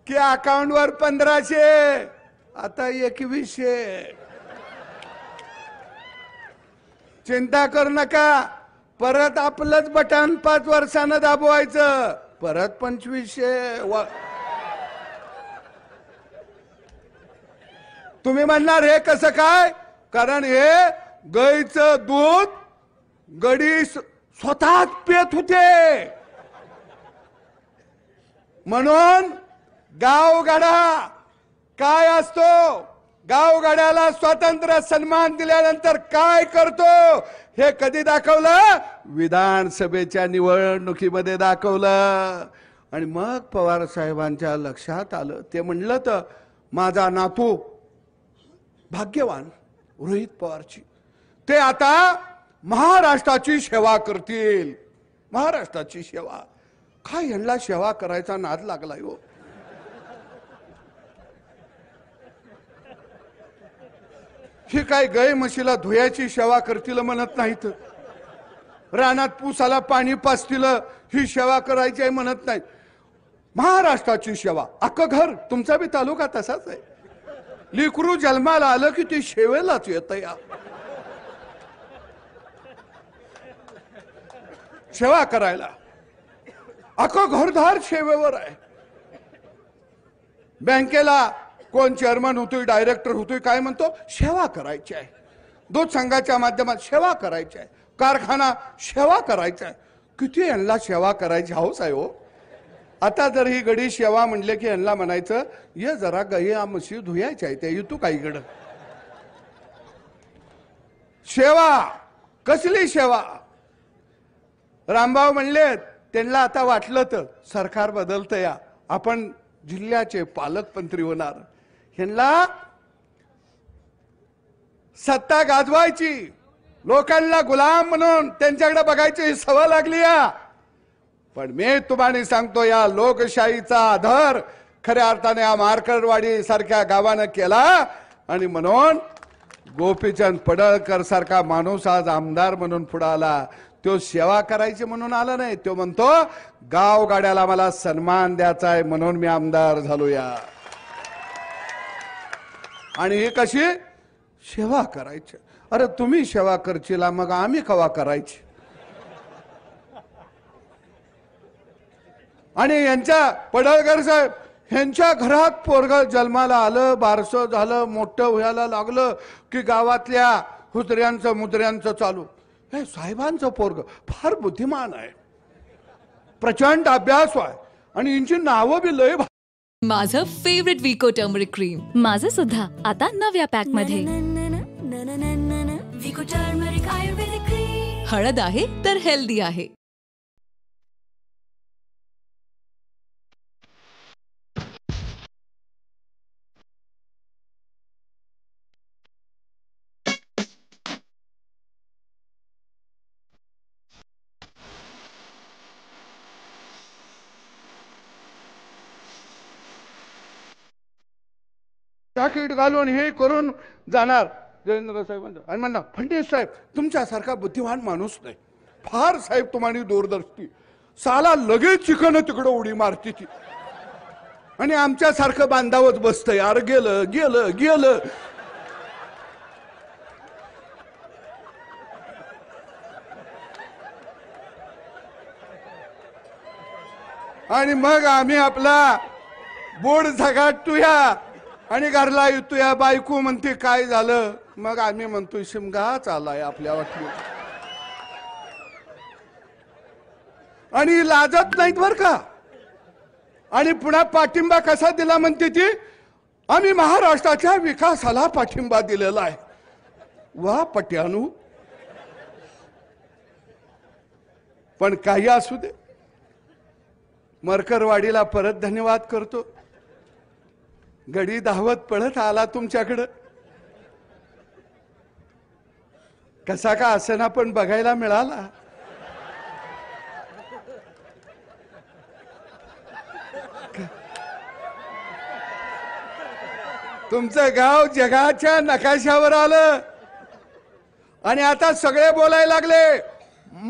की अकाउंटवर 1500, आता 2100. चिंता करू नका, परत आपलंच बटन 5 वर्षानं दाबवायचं, परत 2500. तुम्ही म्हणणार हे कसं काय? कारण हे गाईचं दूध गडी स्वतःच पेत होते. म्हणून गावगाडा काय असतो? गावगाड्याला स्वातंत्र्य सन्मान दिल्यानंतर काय करतो हे कधी दाखवलं? विधानसभेच्या निवडणुकीमध्ये दाखवलं. आणि मग पवार साहेबांच्या लक्षात आलं. ते म्हणलं तर माझा नातू भाग्यवान रोहित पवारची, ते आता महाराष्ट्राची सेवा करतील. महाराष्ट्राची सेवा काय, यांना सेवा करायचा नाद लागलाय हो. ही काय गाय म्हशीला धुयाची सेवा करतील म्हणत नाहीत, रानात पूसाला पाणी पाजतील ही सेवा करायची आहे म्हणत नाहीत. महाराष्ट्राची सेवा. अख्खं घर, तुमचा बी तालुका तसाच आहे. लेकरू जन्माला आलं की ते सेवेलाच येतं. या सेवा करायला अख्खं घरदार सेवेवर आहे. बँकेला कोण चेअरमन होतोय, डायरेक्टर होतोय, काय म्हणतो, सेवा करायची आहे. दूध संघाच्या माध्यमात सेवा करायची आहे. कारखाना सेवा करायचा आहे. किती यांना सेवा करायची हौस आहे हो. आता जर ही गडी सेवा म्हणले की यांना म्हणायचं, ये जरा गाई म्हशी धुयायच्या आहे, त्या येतो काहीकडं. सेवा कसली सेवा. रामभाऊ म्हणले त्यांना आता वाटलं तर सरकार बदलतं, या आपण जिल्ह्याचे पालकमंत्री होणार, ह्यांना सत्ता गाजवायची, लोकांना गुलाम म्हणून त्यांच्याकडे बघायची सवय लागली या. पण मी तुम्हाला सांगतो, या लोकशाहीचा आधार खऱ्या अर्थाने या मार्करवाडी सारख्या गावानं केला. आणि म्हणून गोपीचंद पडळकर सारखा माणूस आज आमदार म्हणून पुढे आला. तो सेवा करायची म्हणून आला नाही, तो म्हणतो गावगाड्याला मला सन्मान द्यायचा आहे म्हणून मी आमदार झालो. या आणि ही कशी सेवा करायची. अरे तुम्ही सेवा करशीला, मग आम्ही कवा करायची. आणि यांच्या पडळकर साहेब ह्यांच्या घरात पोरग जन्माला आलं, बारसं झालं, मोठं व्हायला लागलं की गावातल्या हुजऱ्यांचं मुद्र्यांचं चालू. हे साहेबांचं पोरग फार बुद्धिमान आहे, प्रचंड अभ्यास आहे आणि यांची नावं बी लय. माझं फेवरेट विको टर्मरिक क्रीम. माझं सुद्धा आता नव्या पॅक मध्ये. विको टर्मरिक आयुर्वेदिक क्रीम. हळद आहे तर हेल्दी आहे. जॅकेट घालून हे करून जाणार देवेंद्र साहेबांचं. आणि म्हणणार फडणवीस साहेब तुमच्यासारखा बुद्धिमान माणूस नाही, फार साहेब तुम्हाला दूरदर्शी, साला लगेच चिकन तिकडं उडी मारती ती. आणि आमच्यासारखं बांधावत बसतंय, यार गेलं गेलं गेलं. आणि मग आम्ही आपला बोर्ड झगाटतोया आणि घरला येतोया. बायको म्हणते काय झालं, मग आम्ही म्हणतोय शिमगा चाललाय आपल्या वाटली. आणि लाजत नाहीत बर का. आणि पुन्हा पाठिंबा कसा दिला म्हणते ती, आम्ही महाराष्ट्राच्या विकासाला पाठिंबा दिलेला आहे. वा पट्यानू. पण काही असू दे, मरकरवाडीला परत धन्यवाद करतो. गडी धावत पळत आला तुमच्याकडं, कसा का असना पण बघायला मिळाला. तुमचं गाव जगाच्या नकाशावर आलं आणि आता सगळे बोलायला लागले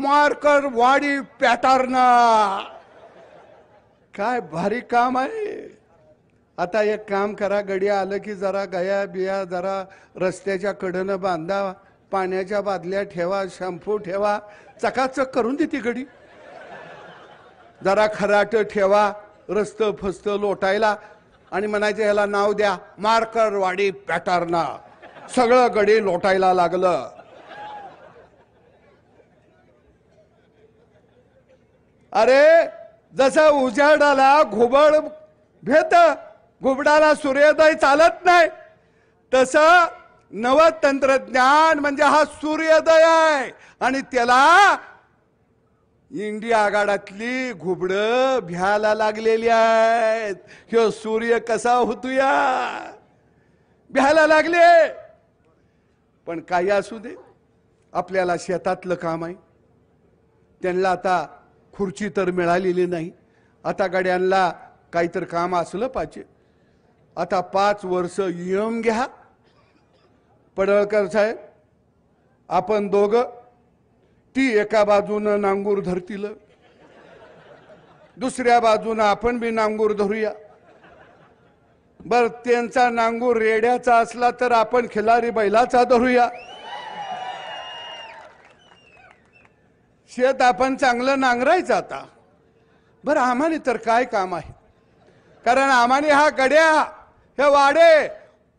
मार्करवाडी पॅटर्न. काय भारी काम आहे. आता एक काम करा, गडी आलं की जरा गया बिया जरा रस्त्याच्या कडेनं बांधा, पाण्याच्या बादल्या ठेवा, शॅम्पू ठेवा, चकाचक करून देते गडी. जरा खराट ठेवा, रस्त फस्त लोटायला, आणि म्हणायचं ह्याला नाव द्या मार्करवाडी पॅटर्न. सगळं गडी लोटायला लागलं. अरे जसा उजाडाला घुबड भेट, घुबडाला सूर्योदय चालत नाही, तसं नवतंत्रज्ञान म्हणजे हा सूर्योदय आहे. आणि त्याला इंडिया आघाडातली घुबडं भ्याला लागलेली आहेत. ह्यो सूर्य कसा होतोया भ्याला लागले. पण काही असू दे, आपल्याला शेतातलं काम आहे. त्यांना आता खुर्ची तर मिळालेली नाही. आता गाड्यांना काहीतरी काम असलं पाहिजे. आता 5 वर्ष यम घ्या. पडळकर साहेब, आपण दोघं, ती एका बाजूनं नांगूर धरतील, दुसऱ्या बाजूनं आपण बी नांगूर धरूया. बर, त्यांचा नांगूर रेड्याचा असला तर आपण खिलारी बैलाचा धरूया. शेत आपण चांगलं नांगरायचं आता. बरं, आम्हाने तर काय काम आहे, कारण आम्हाने हा गड्या, हे वाडे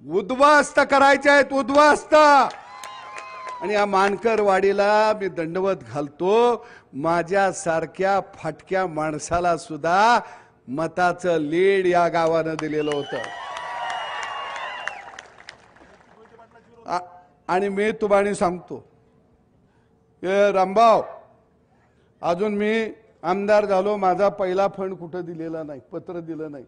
उद्ध्वस्त करायचे आहेत, उद्ध्वस्त. आणि या मानकर वाडीला मी दंडवत घालतो. माझ्यासारख्या फाटक्या माणसाला सुद्धा मताचं लीड या गावानं दिलेलं होतं. आणि मी तुम्हाला सांगतो, रामभाऊ, अजून मी आमदार झालो, माझा पहिला फंड कुठं दिलेला नाही, पत्र दिलं नाही.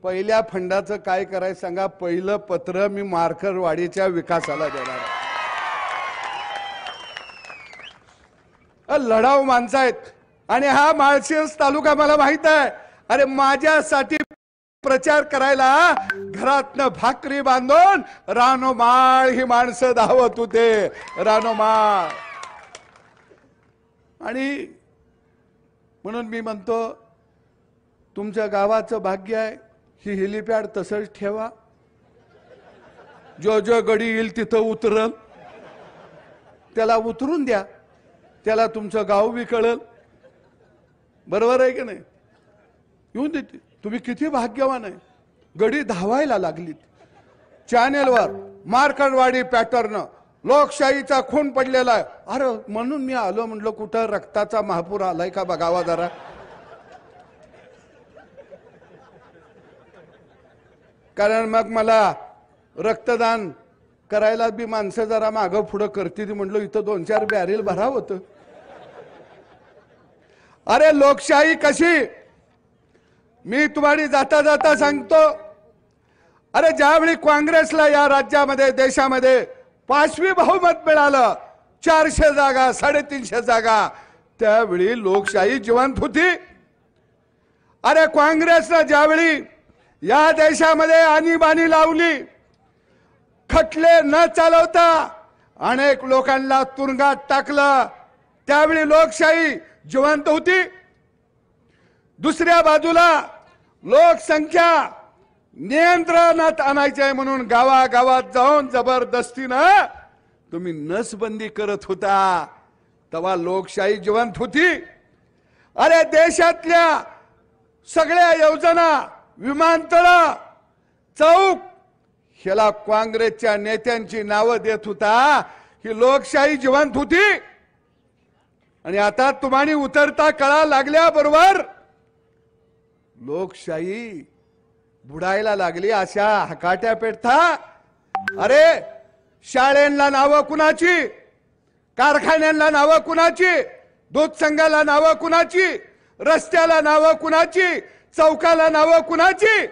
पहिल्या फंडाचं काय करायचं सांगा. पहिलं पत्र मी मार्करवाडीच्या विकासाला देणार. लढाऊ माणसं आहेत. आणि हा माळशिरस तालुका मला माहित आहे. अरे, माझ्यासाठी प्रचार करायला घरातनं भाकरी बांधून रानोमाळ ही माणसं धावत होते, रानोमाळ. आणि म्हणून मी म्हणतो, तुमच्या गावाचं भाग्य आहे. ही हेलिपॅड तसंच ठेवा. जो जो गडी येईल तिथं उतरल त्याला उतरून द्या. त्याला तुमचं गाव बी कळल. बरोबर आहे की नाही? येऊन देते. तुम्ही किती भाग्यवान आहे. गडी धावायला लागलीत. चॅनेलवर मार्करवाडी पॅटर्न, लोकशाहीचा खून पडलेला आहे. अरे, म्हणून मी आलो, म्हणलं कुठं रक्ताचा महापूर आलाय का बघावा जरा. कारण मग मला रक्तदान करायला बी माणसं जरा मागं पुढं करतील. म्हणलं इथं 2-4 बॅरेल भराव होतं. अरे, लोकशाही कशी, मी तुम्हाला जाता जाता सांगतो. अरे, ज्यावेळी काँग्रेसला या राज्यामध्ये, देशामध्ये 5वी बहुमत मिळालं, 400 जागा, 350 जागा, त्यावेळी लोकशाही जिवंत होती. अरे, काँग्रेसनं ज्यावेळी या देशामध्ये आणीबाणी लावली, खटले न चालवता अनेक लोकांना तुरुंगात टाकलं, त्यावेळी लोकशाही जिवंत होती. दुसऱ्या बाजूला लोकसंख्या नियंत्रणात आणायची आहे म्हणून गावागावात जाऊन जबरदस्तीनं तुम्ही नसबंदी करत होता, तेव्हा लोकशाही जिवंत होती. अरे, देशातल्या सगळ्या योजना, विमानतळ, चौक, ह्याला काँग्रेसच्या नेत्यांची नावं देत होता. ही लोकशाही जिवंत होती. आणि आता तुम्हाला उतरता कळा लागल्याबरोबर लोकशाही बुडायला लागली, अशा हकाट्या पेटता. अरे, शाळेंना नावं कुणाची, कारखान्यांना नावं कुणाची, दूध संघाला नावं कुणाची, रस्त्याला नावं कुणाची, चौकाला नावं कुणाची.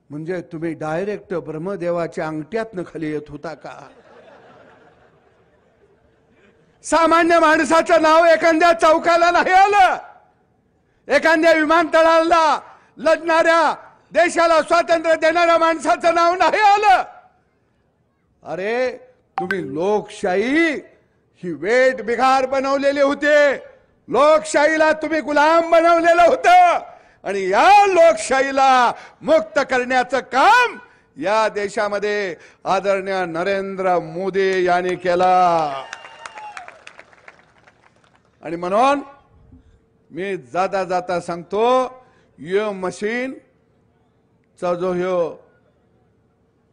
म्हणजे तुम्ही डायरेक्ट ब्रह्मदेवाच्या अंगठ्यातनं खाली येत होता का? सामान्य माणसाचं नाव एखाद्या चौकाला नाही आलं, एखाद्या विमानतळाला लढणाऱ्या, देशाला स्वातंत्र्य देणाऱ्या माणसाचं नाव नाही आलं. अरे, तुम्ही लोकशाही ही वेठ बिघार बनवलेली होते. लोकशाहीला तुम्ही गुलाम बनवलेलं होतं. आणि या लोकशाहीला मुक्त करण्याचं काम या देशामध्ये आदरणीय नरेंद्र मोदी यांनी केलं. आणि म्हणून मी जाता जाता सांगतो, यो मशीन चा जो ह्यो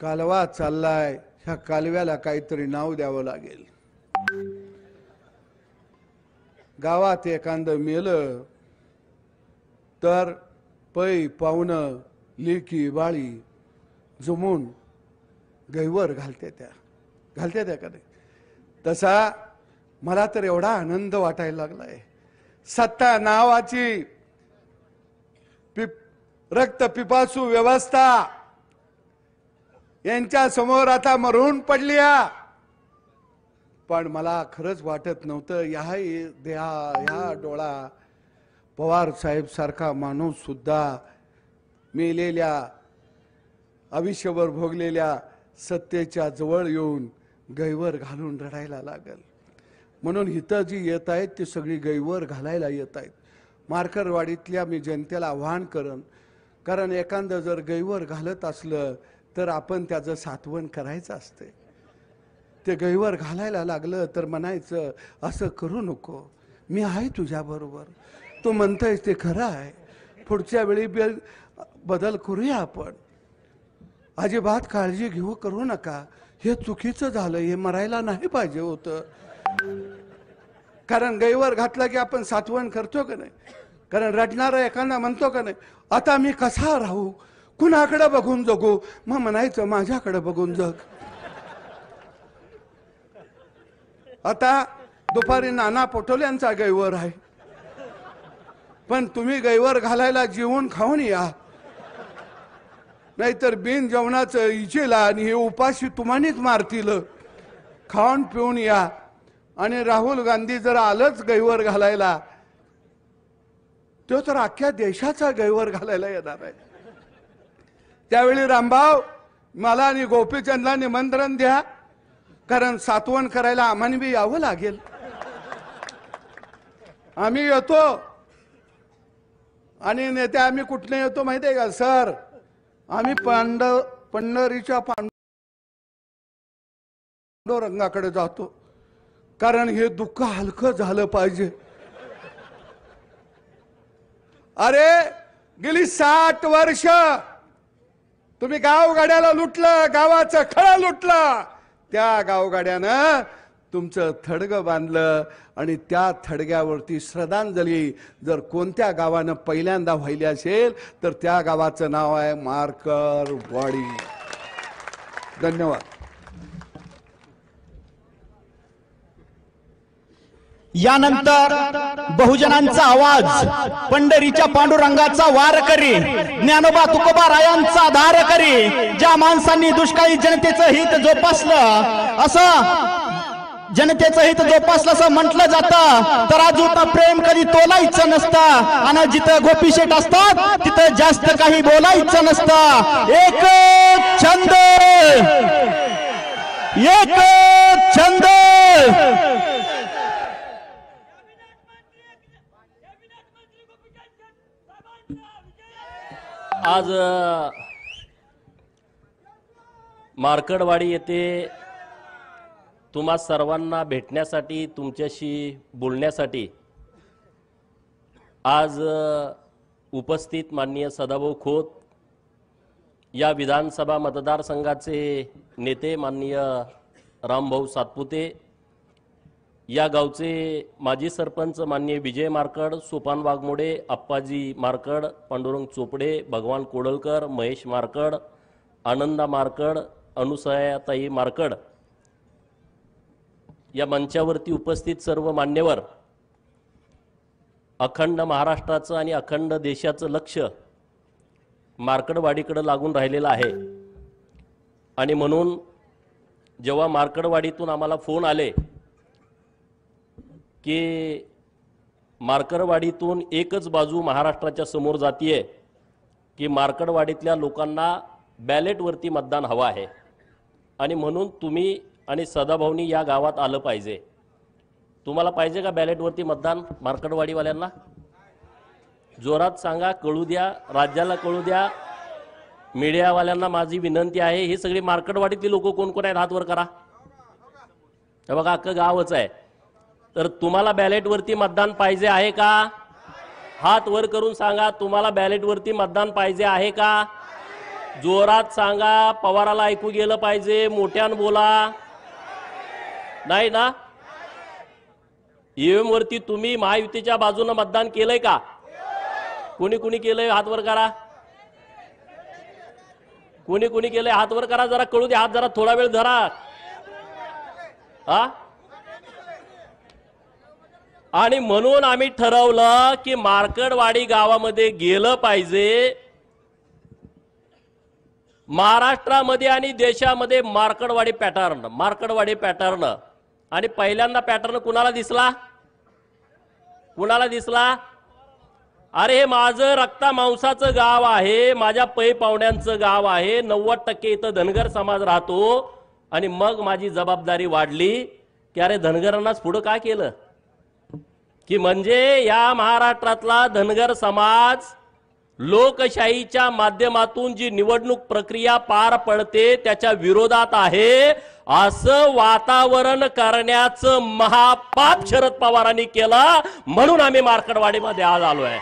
कालवा चाललाय, ह्या कालव्याला काहीतरी नाव द्यावं लागेल. गावात एखादं मेलं तर पै पाहुणं, लेकी बाळी जमून गैवर घालते त्या का नाही. तसा मला तर एवढा आनंद वाटायला लागलाय. सत्ता नावाची रक्त पिपासू व्यवस्था यांच्या समोर आता मरून पडली. पण मला खरंच वाटत नव्हतं ह्या डोळा पवार साहेब सारखा माणूस सुद्धा मेलेल्या आयुष्यभर भोगलेल्या सत्तेच्या जवळ येऊन गैवर घालून रडायला लागल. म्हणून हिथं जी येत आहेत ती सगळी गैवर घालायला येत आहेत. मार्करवाडीतल्या मी जनतेला आव्हान करन, कारण एखादं जर गैवर घालत असलं तर आपण त्याचं सात्वन करायचं असते. ते गैवर घालायला लागलं तर म्हणायचं असं करू नको, मी आहे तुझ्याबरोबर, तू म्हणतोय ते खरं आहे, पुढच्या वेळी बदल करूया आपण, अजिबात काळजी करू नका, हे चुकीचं झालं, हे मरायला नाही पाहिजे होतं. कारण गैवर घातला की आपण सात्वन करतो का नाही? कारण रडणारा एखादा म्हणतो का नाही, आता मी कसा राहू, कुणाकडे बघून जगू? मग म्हणायचं माझ्याकडे बघून जग. आता दुपारी नाना पटोल्यांचा गैवर आहे, पण तुम्ही गैवर घालायला जेवून खाऊन या, नाहीतर बिन जेवणाचं इचेला आणि हे उपाशी तुम्हानीच मारतील. खाऊन पिऊन या. आणि राहुल गांधी जर आलंच गैवर घालायला, तो तर अख्ख्या देशाचा गैवर घालायला येणार आहे. त्यावेळी रामभाऊ मला आणि गोपीचंदला निमंत्रण द्या, कारण सात्वन करायला आम्हाला बी यावं लागेल. आम्ही येतो. आणि नेते आम्ही कुठने येतो माहिती आहे का सर? आम्ही पंढरीच्या पांडुरंगाकडे जातो, कारण हे दुःख हलकं झालं पाहिजे. अरे गेली 60 वर्ष तुम्ही गावगाड्याला लुटलं, गावाचं खळं लुटलं. त्या गावगाड्यानं तुमचं थडगं बांधलं आणि त्या थडग्यावरती श्रद्धांजली जर कोणत्या गावानं पहिल्यांदा व्हायली असेल तर त्या गावाचं नाव आहे मार्करवाडी. धन्यवाद. यानंतर बहुजनांचा आवाज, पंढरीच्या पांडुरंगाचा वारकरी, ज्ञानोबा तुकोबा रायांचा धारकरी, ज्या माणसांनी दुष्काळी जनतेचं हित जोपासलं, असं जनतेचं हित जोपासलं असं म्हटलं जातं. तर अजून प्रेम कधी तोलायचं नसतं, आणि जिथं गोपीशेठ असतात तिथं जास्त काही बोलायचं नसतं. एक छंद, एक छंद. आज मार्कडवाडी येथे तुम्हा सर्वांना भेटण्यासाठी, तुमच्याशी बोलण्यासाठी आज उपस्थित माननीय सदाभाऊ खोत, या विधानसभा मतदारसंघाचे नेते माननीय रामभाऊ सातपुते, या गावचे माजी सरपंच माननीय विजय मार्कड, सोपान वाघमोडे, अप्पाजी मार्कड, पांडुरंग चोपडे, भगवान कोडलकर, महेश मार्कड, आनंदा मार्कड, अनुसयाताई मार्कड, या मंचावरती उपस्थित सर्व मान्यवर, अखंड महाराष्ट्राचं आणि अखंड देशाचं लक्ष मार्कडवाडीकडे लागून राहिलेलं आहे. आणि म्हणून जेव्हा मार्कडवाडीतून आम्हाला फोन आले की मार्कडवाडीतून एकच बाजू महाराष्ट्राच्या समोर जातीये की मार्कडवाडीतल्या लोकांना बॅलेटवरती मतदान हवं आहे, आणि म्हणून तुम्ही आणि सदाभाऊनी या गावात आलं पाहिजे. तुम्हाला पाहिजे का बॅलेटवरती मतदान? मार्कडवाडीवाल्यांना जोरात सांगा, कळू द्या, राज्याला कळू द्या. मीडियावाल्यांना माझी विनंती आहे, हे सगळे मार्कडवाडीतले लोक कोण कोण आहेत हात वर करा. हे बघा अख्खं गावच आहे. तर तुम्हाला बॅलेटवरती मतदान पाहिजे आहे का? हात वर करून सांगा, तुम्हाला बॅलेटवरती मतदान पाहिजे आहे का? जोरात सांगा, पवाराला ऐकू गेलं पाहिजे, मोठ्यानं बोला. नाही ना? ईव्हीएम वरती तुम्ही महायुतीच्या बाजूने मतदान केलंय का? कोणी कोणी केलंय हात वर करा. कोणी कोणी केलंय हात वर करा, जरा कळू दे. हात जरा थोडा वेळ धरा. हा आणि म्हणून आम्ही ठरवलं की मार्कडवाडी गावामध्ये गेलं पाहिजे. महाराष्ट्रामध्ये आणि देशामध्ये मार्कडवाडी पॅटर्न आणि पहिल्यांदा पॅटर्न कुणाला दिसला? अरे हे माझं रक्ता मांसाचं गाव आहे, माझ्या पै पाहुण्यांचं गाव आहे, 90% इथं धनगर समाज राहतो. आणि मग माझी जबाबदारी वाढली की अरे धनगरांनाच पुढं का केलं, की म्हणजे या महाराष्ट्रातला धनगर समाज लोकशाहीच्या माध्यमातून जी निवडणूक प्रक्रिया पार पडते त्याच्या विरोधात आहे असं वातावरण करण्याचं महापाप शरद पवारांनी केलं. म्हणून आम्ही मार्कडवाडीमध्ये आज आलोय.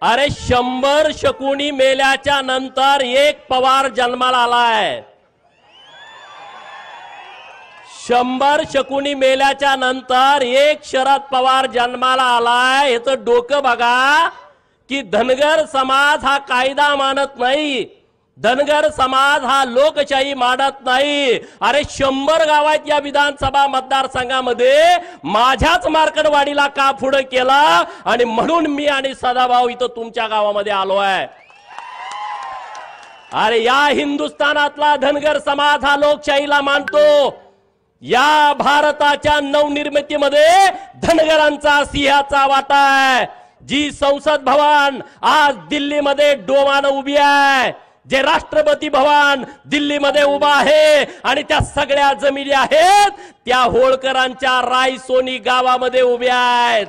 अरे 100 शकुनी मेल्याच्या नंतर एक पवार जन्माला आलाय. 100 शकुनी मेल्याच्या नंतर एक शरद पवार जन्माला आलाय. याचं डोकं बघा की धनगर समाज हा कायदा मानत नाही, धनगर समाज हा लोकशाही मानत नाही. अरे 100 गावात या विधानसभा मतदारसंघामध्ये माझ्याच मार्कडवाडीला का पुढे केला आणि म्हणून मी आणि सदाभाऊ इथं तुमच्या गावामध्ये आलो आहे. अरे या हिंदुस्थानातला धनगर समाज हा लोकशाहीला मानतो. या भारताच्या नवनिर्मितीमध्ये धनगरांचा सिंहाचा वाटा आहे. जी संसद भवन आज दिल्लीमध्ये डोमानं उभी आहे, जे राष्ट्रपती भवन दिल्लीमध्ये उभा आहे आणि त्या सगळ्या जमिनी आहेत त्या होळकरांच्या रायसोनी गावामध्ये उभ्या आहेत.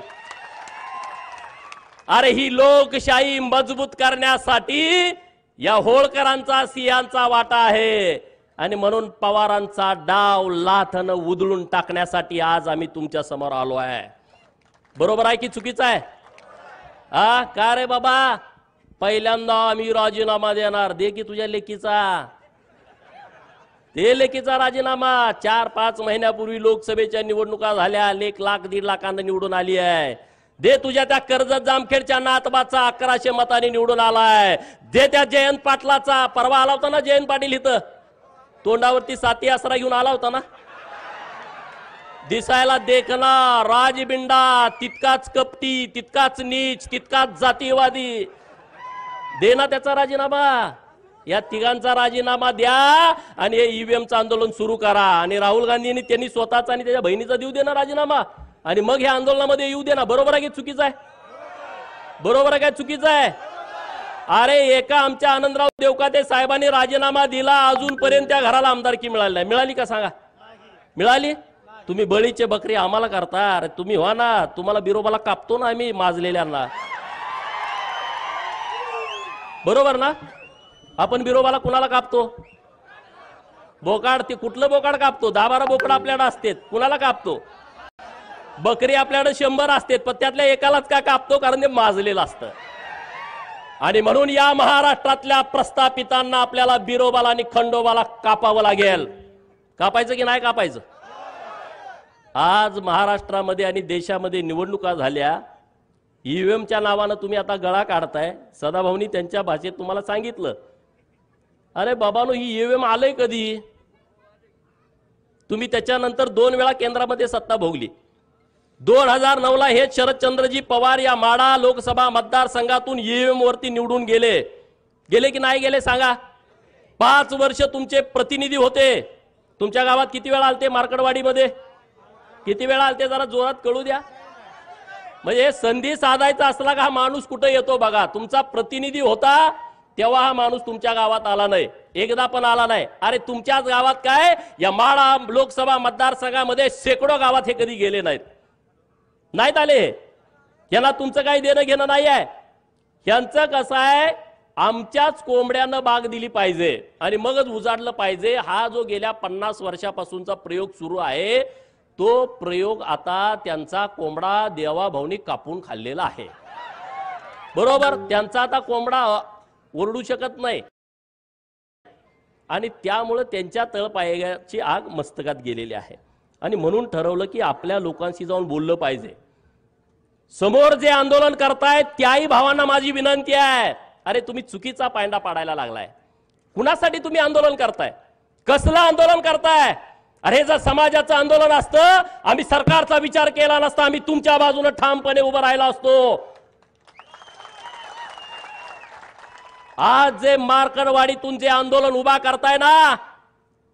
अरे ही लोकशाही मजबूत करण्यासाठी या होळकरांचा सिंहाचा वाटा आहे. आणि म्हणून पवारांचा डाव लाथन उधळून टाकण्यासाठी आज आम्ही तुमच्या समोर आलो आहे. बरोबर आहे की चुकीचं आहे? का रे बाबा, पहिल्यांदा आम्ही राजीनामा देणार. दे की तुझ्या लेकीचा, ते लेकीचा राजीनामा. 4-5 महिन्यापूर्वी लोकसभेच्या निवडणुका झाल्या, 1 लाख 1.5 लाखांना निवडून आली आहे. दे तुझ्या त्या कर्जत जामखेडच्या नातबाचा 1100 मतांनी निवडून आलाय. दे त्या जयंत पाटलाचा, परवा आला होता ना जयंत पाटील इथं, तोंडावरती साती आसरा घेऊन आला होता ना, दिसायला देखना राजबिंडा, तितकाच कपटी, तितकाच नीच, तितकाच जातीवादी. दे ना त्याचा राजीनामा. या तिघांचा राजीनामा द्या आणि हे ईव्हीएमचं आंदोलन सुरू करा. आणि राहुल गांधींनी त्यांनी स्वतःचा आणि त्याच्या बहिणीचा देऊ दे ना राजीनामा आणि मग ह्या आंदोलनामध्ये येऊ दे ना. बरोबर आहे की चुकीचं आहे? बरोबर आहे काय चुकीचं आहे? अरे एका आमच्या आनंदराव देवकाते साहेबांनी राजीनामा दिला, अजूनपर्यंत त्या घराला आमदारकी मिळाली नाही. मिळाली का सांगा? मिळाली? तुम्ही बळीचे बकरी आम्हाला करता. अरे तुम्ही व्हा ना, तुम्हाला बिरोबाला कापतो ना आम्ही माजलेल्यांना. बरोबर ना? आपण बिरोबाला कुणाला कापतो? बोकाड. ते कुठलं बोकाड कापतो? 10-12 बोकड आपल्याकडे असतात. कुणाला कापतो? बकरी आपल्याकडे 100 असतात, पण त्यातल्या एकालाच का कापतो? कारण ते माजलेलं असतं. आणि म्हणून या महाराष्ट्रातल्या प्रस्थापितांना आपल्याला बिरोबाला आणि खंडोबाला कापावं लागेल. कापायचं की नाही कापायचं? आज महाराष्ट्रामध्ये आणि देशामध्ये निवडणुका झाल्या, ईव्हीएमच्या नावानं तुम्ही आता गळा काढताय. सदाभाऊनी त्यांच्या भाषेत तुम्हाला सांगितलं, अरे बाबांनो ही ईव्हीएम आलंय कधी? तुम्ही त्याच्यानंतर 2 वेळा केंद्रामध्ये सत्ता भोगली. 2009ला हे शरदचंद्रजी पवार या माढा लोकसभा मतदारसंघातून ईव्हीएम वरती निवडून गेले की नाही गेले सांगा? 5 वर्ष तुमचे प्रतिनिधी होते. तुमच्या गावात किती वेळा आलते? मार्कडवाडीमध्ये किती वेळा आलते? जरा जोरात कळू द्या. म्हणजे संधी साधायचा असला का हा माणूस कुठे येतो बघा. तुमचा प्रतिनिधी होता तेव्हा हा माणूस तुमच्या गावात आला नाही, एकदा पण आला नाही. अरे तुमच्याच गावात काय, या माढा लोकसभा मतदारसंघामध्ये शेकडो गावात हे कधी गेले नाहीत आले. यांना तुमचं काही देणं घेणं नाही आहे. यांचं कसं आहे, आमच्याच कोंबड्यानं बाग दिली पाहिजे आणि मगच उजाडलं पाहिजे. हा जो गेल्या 50 वर्षापासूनचा प्रयोग सुरू आहे, तो प्रयोग आता त्यांचा कोंबडा देवाभाऊनी कापून खाल्लेला आहे. बरोबर? त्यांचा आता कोंबडा ओरडू शकत नाही आणि त्यामुळे त्यांच्या तळपायाची आग मस्तकात गेलेली आहे. आणि म्हणून ठरवलं की आपल्या लोकांशी जाऊन बोललं पाहिजे. समोर जे आंदोलन करतायत त्याही भावांना माझी विनंती आहे, अरे तुम्ही चुकीचा पायंडा पाडायला लागलाय. कुणासाठी तुम्ही आंदोलन करताय? कसलं आंदोलन करताय? अरे जर समाजाचं आंदोलन असतं, आम्ही सरकारचा विचार केला नसता, आम्ही तुमच्या बाजूने ठामपणे उभं राहिला असतो. आज जे मार्कडवाडीतून जे आंदोलन उभा करताय ना,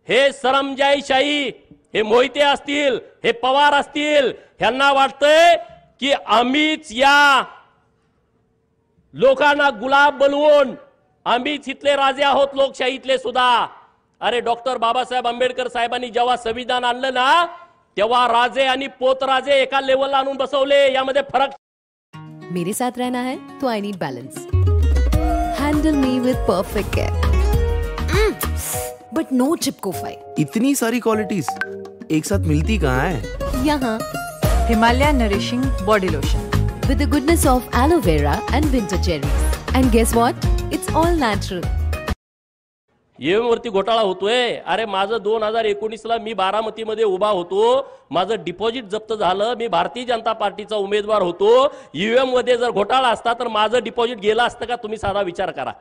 हे सरंजाईशाही, हे मोहिते असतील, हे पवार असतील, ह्यांना वाटतंय की आम्हीच या लोकांना गुलाब बनवून आम्हीच इथले राजे आहोत लोकशाहीतले सुद्धा. अरे डॉक्टर बाबासाहेब आंबेडकर साहेबांनी जेव्हा संविधान आणलं ना, तेव्हा राजे आणि पोतराजे एका लेवलला आणून बसवले. यामध्ये फरक. मेरे साथ रहना है तो I need balance. Handle me with perfect care, but no चिपको फाइट. इतनी सारी क्वालिटीज एक साथ मिलती कहाँ है? यहाँ Himalaya nourishing body lotion with the goodness of aloe vera and winter cherries. And guess what? It's all natural. EVM वरती घोटाळा होतोय. अरे माझं 2019ला मी बारामतीमध्ये उभा होतो, माझं डिपॉझिट जप्त झालं, मी भारतीय जनता पार्टीचा उमेदवार होतो. ईव्हीएम मध्ये जर घोटाळा असता तर माझं डिपॉझिट गेलं असतं का? तुम्ही साधा विचार करा.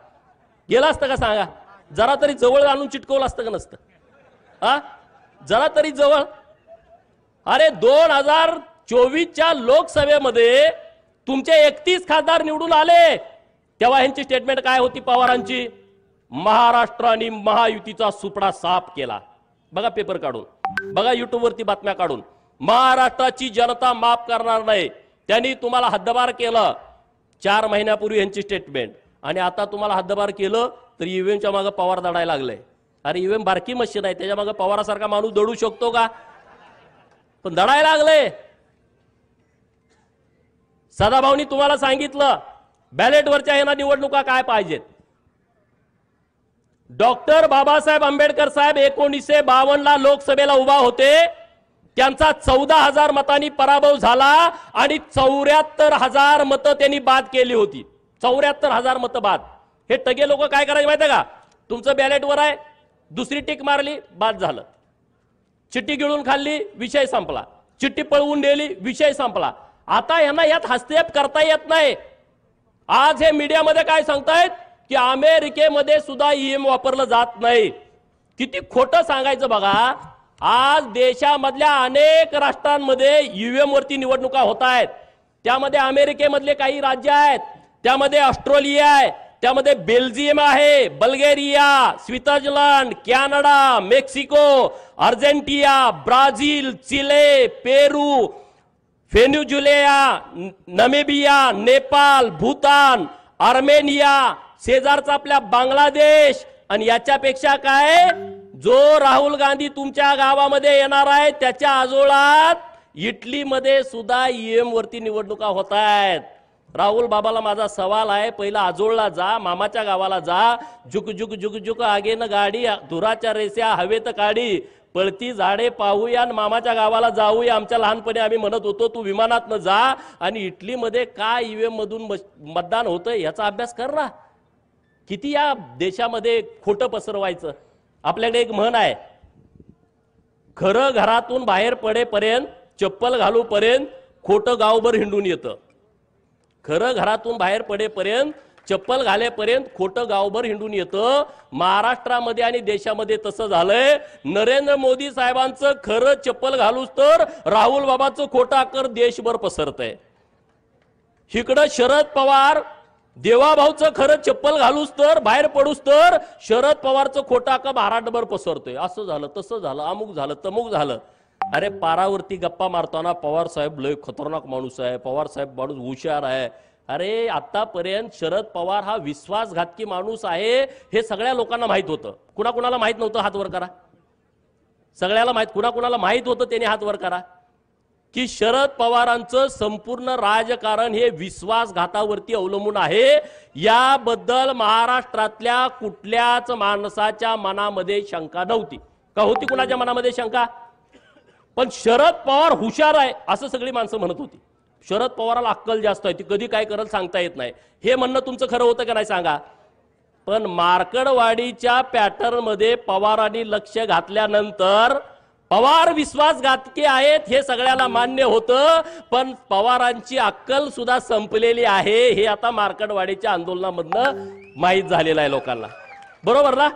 गेलं असतं का सांगा? जरा तरी जवळ आणून चिटकवलं असतं का नसतं? हा, जरा तरी जवळ. अरे 2024च्या लोकसभेमध्ये तुमचे 31 खासदार निवडून आले, तेव्हा ह्यांची स्टेटमेंट काय होती पवारांची? महाराष्ट्र आणि महायुतीचा सुपडा साफ केला. बघा पेपर काढून, बघा युट्यूब वरती बातम्या काढून. महाराष्ट्राची जनता माफ करणार नाही, त्यांनी तुम्हाला हद्दपार केलं. 4 महिन्यापूर्वी यांची स्टेटमेंट. आणि आता तुम्हाला हद्दपार केलं तर ईव्हीएमच्या मागे पवार दडायला लागले. अरे ईव्हीएम बारकी मशीन आहे, त्याच्या मागे पवारासारखा माणूस दडू शकतो का? पण दडायला लागले. सदाभाऊनी तुम्हाला सांगितलं बॅलेटवरच्या ह्यांना निवडणुका काय पाहिजेत. डॉक्टर बाबासाहेब आंबेडकर साहेब 1952ला लोकसभेला उभा होते, त्यांचा 14,000 मतांनी पराभव झाला आणि 74,000 मतं त्यांनी बाद केली होती. 74,000 मतं बाद. हे टगे लोक काय करायचे माहिती का? तुमचं बॅलेटवर आहे, दुसरी टिक मारली, बाद झालं. चिठ्ठी गिळून खाल्ली, विषय संपला. चिठ्ठी पळवून नेली, विषय संपला. आता यांना यात हस्तक्षेप करता येत नाही. आज हे मीडियामध्ये काय सांगतायत की अमेरिकेमध्ये सुद्धा ईव्हीएम वापरलं जात नाही. किती खोटं सांगायचं बघा. आज देशामधल्या अनेक राष्ट्रांमध्ये ईव्हीएम वरती निवडणुका होत आहेत. त्यामध्ये अमेरिकेमधले काही राज्य आहेत, त्यामध्ये ऑस्ट्रेलिया आहे, त्यामध्ये बेल्जियम आहे, Bulgaria, Switzerland, Canada, Mexico, Argentina, Brazil, Chile, Peru, Venezuela, Namibia, Nepal, Bhutan, Armenia, शेजारचा आपल्या बांगलादेश. आणि याच्यापेक्षा काय, जो राहुल गांधी तुमच्या गावामध्ये येणार आहे त्याच्या आजोळात इटलीमध्ये सुद्धा ईव्हीएम वरती निवडणुका होत आहेत. राहुल बाबाला माझा सवाल आहे, पहिला आजोळला जा, मामाच्या गावाला जा. जुक जुक जुक जुक आगेन गाडी, धुराच्या रेस्या हवेत काढी, पळती झाडे पाहूया आणि मामाच्या गावाला जाऊया. आमच्या लहानपणी आम्ही म्हणत होतो तू विमानातनं जा आणि इटलीमध्ये काय ईव्हीएम मधून मतदान होतं याचा अभ्यास कर ना. किती या देशामध्ये खोटं पसरवायचं. आपल्याकडे एक म्हण आहे, खरं घरातून बाहेर पडेपर्यंत, चप्पल घालूपर्यंत खोटं गावभर हिंडून येतं. खरं घरातून बाहेर पडेपर्यंत, चप्पल घालेपर्यंत खोटं गावभर हिंडून येतं. महाराष्ट्रामध्ये आणि देशामध्ये तसं झालंय. नरेंद्र मोदी साहेबांचं खरं चप्पल घालूच तर राहुल बाबाचं खोटं अक्कर देशभर पसरतंय. इकडं शरद पवार देवाभाऊचं खरं चप्पल घालूच तर, बाहेर पडूच तर शरद पवारचं खोटं अक्कर महाराष्ट्रभर पसरतोय. असं झालं, तसं झालं, अमुक झालं, तमुक झालं. अरे पारावरती गप्पा मारताना पवार साहेब लय खतरनाक माणूस आहे, पवार साहेब माणूस हुशार आहे. अरे आतापर्यंत शरद पवार हा विश्वासघातकी माणूस आहे हे सगळ्या लोकांना माहित होतं. कुणाकुणाला माहित नव्हतं? हात वर करा. सगळ्याला माहित. कुणाकुणाला माहित होतं त्याने हात वर करा की शरद पवारांचं संपूर्ण राजकारण हे विश्वासघातावरती अवलंबून आहे. याबद्दल महाराष्ट्रातल्या कुठल्याच माणसाच्या मनामध्ये शंका नव्हती. का होती कुणाच्या मनामध्ये शंका? पण शरद पवार हुशार आहे असं सगळी माणसं म्हणत होती. शरद पवाराला अक्कल जास्त आहे, ती कधी काय करल सांगता येत नाही. हे म्हणणं तुमचं खरं होतं का नाही सांगा. पण मार्कडवाडीच्या पॅटर्न मध्ये पवारांनी लक्ष घातल्यानंतर पवार विश्वासघातकी आहेत हे सगळ्याला मान्य होतं. पण पवारांची अक्कल सुद्धा संपलेली आहे हे आता मार्कडवाडीच्या आंदोलनामधनं माहीत झालेलं आहे लोकांना. बरोबर ना?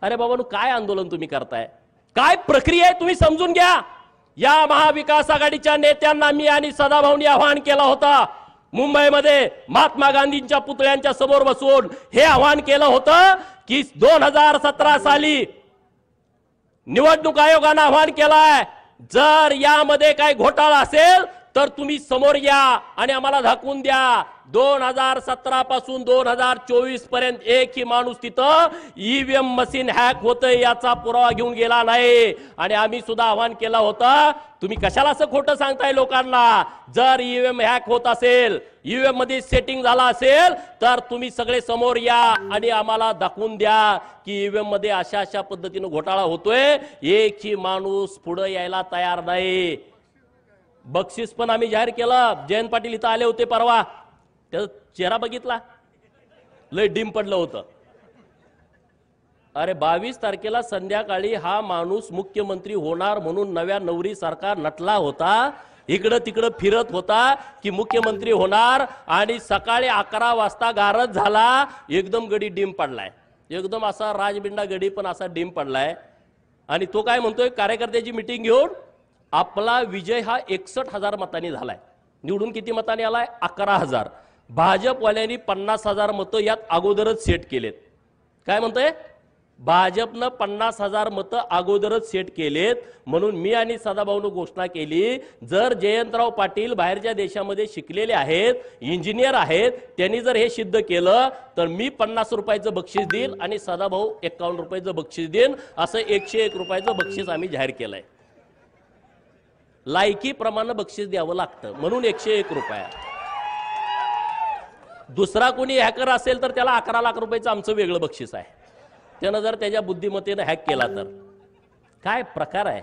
अरे बाबांनो, काय आंदोलन तुम्ही करताय? काय प्रक्रिया आहे तुम्ही समजून घ्या. या महाविकास आघाडीच्या नेत्यांना मी आणि सदाभाऊंनी आवाहन केलं होतं. मुंबईमध्ये महात्मा गांधींच्या पुतळ्यांच्या समोर बसून हे आवाहन केलं होतं की 2017 साली निवडणूक आयोगानं आवाहन केलाय, जर यामध्ये काही घोटाळा असेल तर तुम्ही समोर या आणि आम्हाला दाखवून द्या. 2017 पासून 2024 पर्यंत एकही माणूस तिथं ईव्हीएम मशीन हॅक होतंय याचा पुरावा घेऊन गेला नाही. आणि आम्ही सुद्धा आवाहन केलं होतं, तुम्ही कशाला असं खोटं सांगताय लोकांना. जर ईव्हीएम हॅक होत असेल, ईव्हीएम मध्ये सेटिंग झाला असेल तर तुम्ही सगळे समोर या आणि आम्हाला दाखवून द्या की ईव्हीएम मध्ये अशा अशा पद्धतीनं घोटाळा होतोय. एकही माणूस पुढे यायला तयार नाही. बक्षीस पण आम्ही जाहीर केलं. जयंत पाटील इथं आले होते परवा, त्याचा चेहरा बघितला, लय डिम पडलं होतं. अरे 22 तारखेला संध्याकाळी हा माणूस मुख्यमंत्री होणार म्हणून नव्या नवरी सरकार नटला होता, इकडं तिकडं फिरत होता की मुख्यमंत्री होणार, आणि सकाळी 11 वाजता गारज झाला, एकदम गडी डिम पडलाय. एकदम असा राजबिंडा गडी पण असा डिम पडलाय. आणि तो काय म्हणतोय, कार्यकर्त्याची मिटिंग घेऊन आपला विजय हा 61,000 मतांनी झालाय. निवडून किती मतांनी आलाय? 11,000. भाजपवाल्यांनी 50,000 मतं यात अगोदरच सेट केलेत. काय म्हणतोय? भाजपनं 50,000 मतं अगोदरच सेट केलेत. म्हणून मी आणि सदाभाऊनं घोषणा केली, जर जयंतराव पाटील बाहेरच्या देशामध्ये शिकलेले आहेत, इंजिनियर आहेत, त्यांनी जर हे सिद्ध केलं तर मी 50 रुपयाचं बक्षीस देईल आणि सदाभाऊ 51 रुपयाचं बक्षीस देईन. असं 101 रुपयाचं बक्षीस आम्ही जाहीर केलंय. लायकीप्रमाणे बक्षीस द्यावं लागतं म्हणून 101 रुपये. दुसरा कोणी हॅकर असेल तर त्याला 11 लाख रुपयाचं आमचं वेगळं बक्षीस आहे. त्यानं जर त्याच्या बुद्धिमत्तेनं हॅक केला तर काय प्रकार आहे.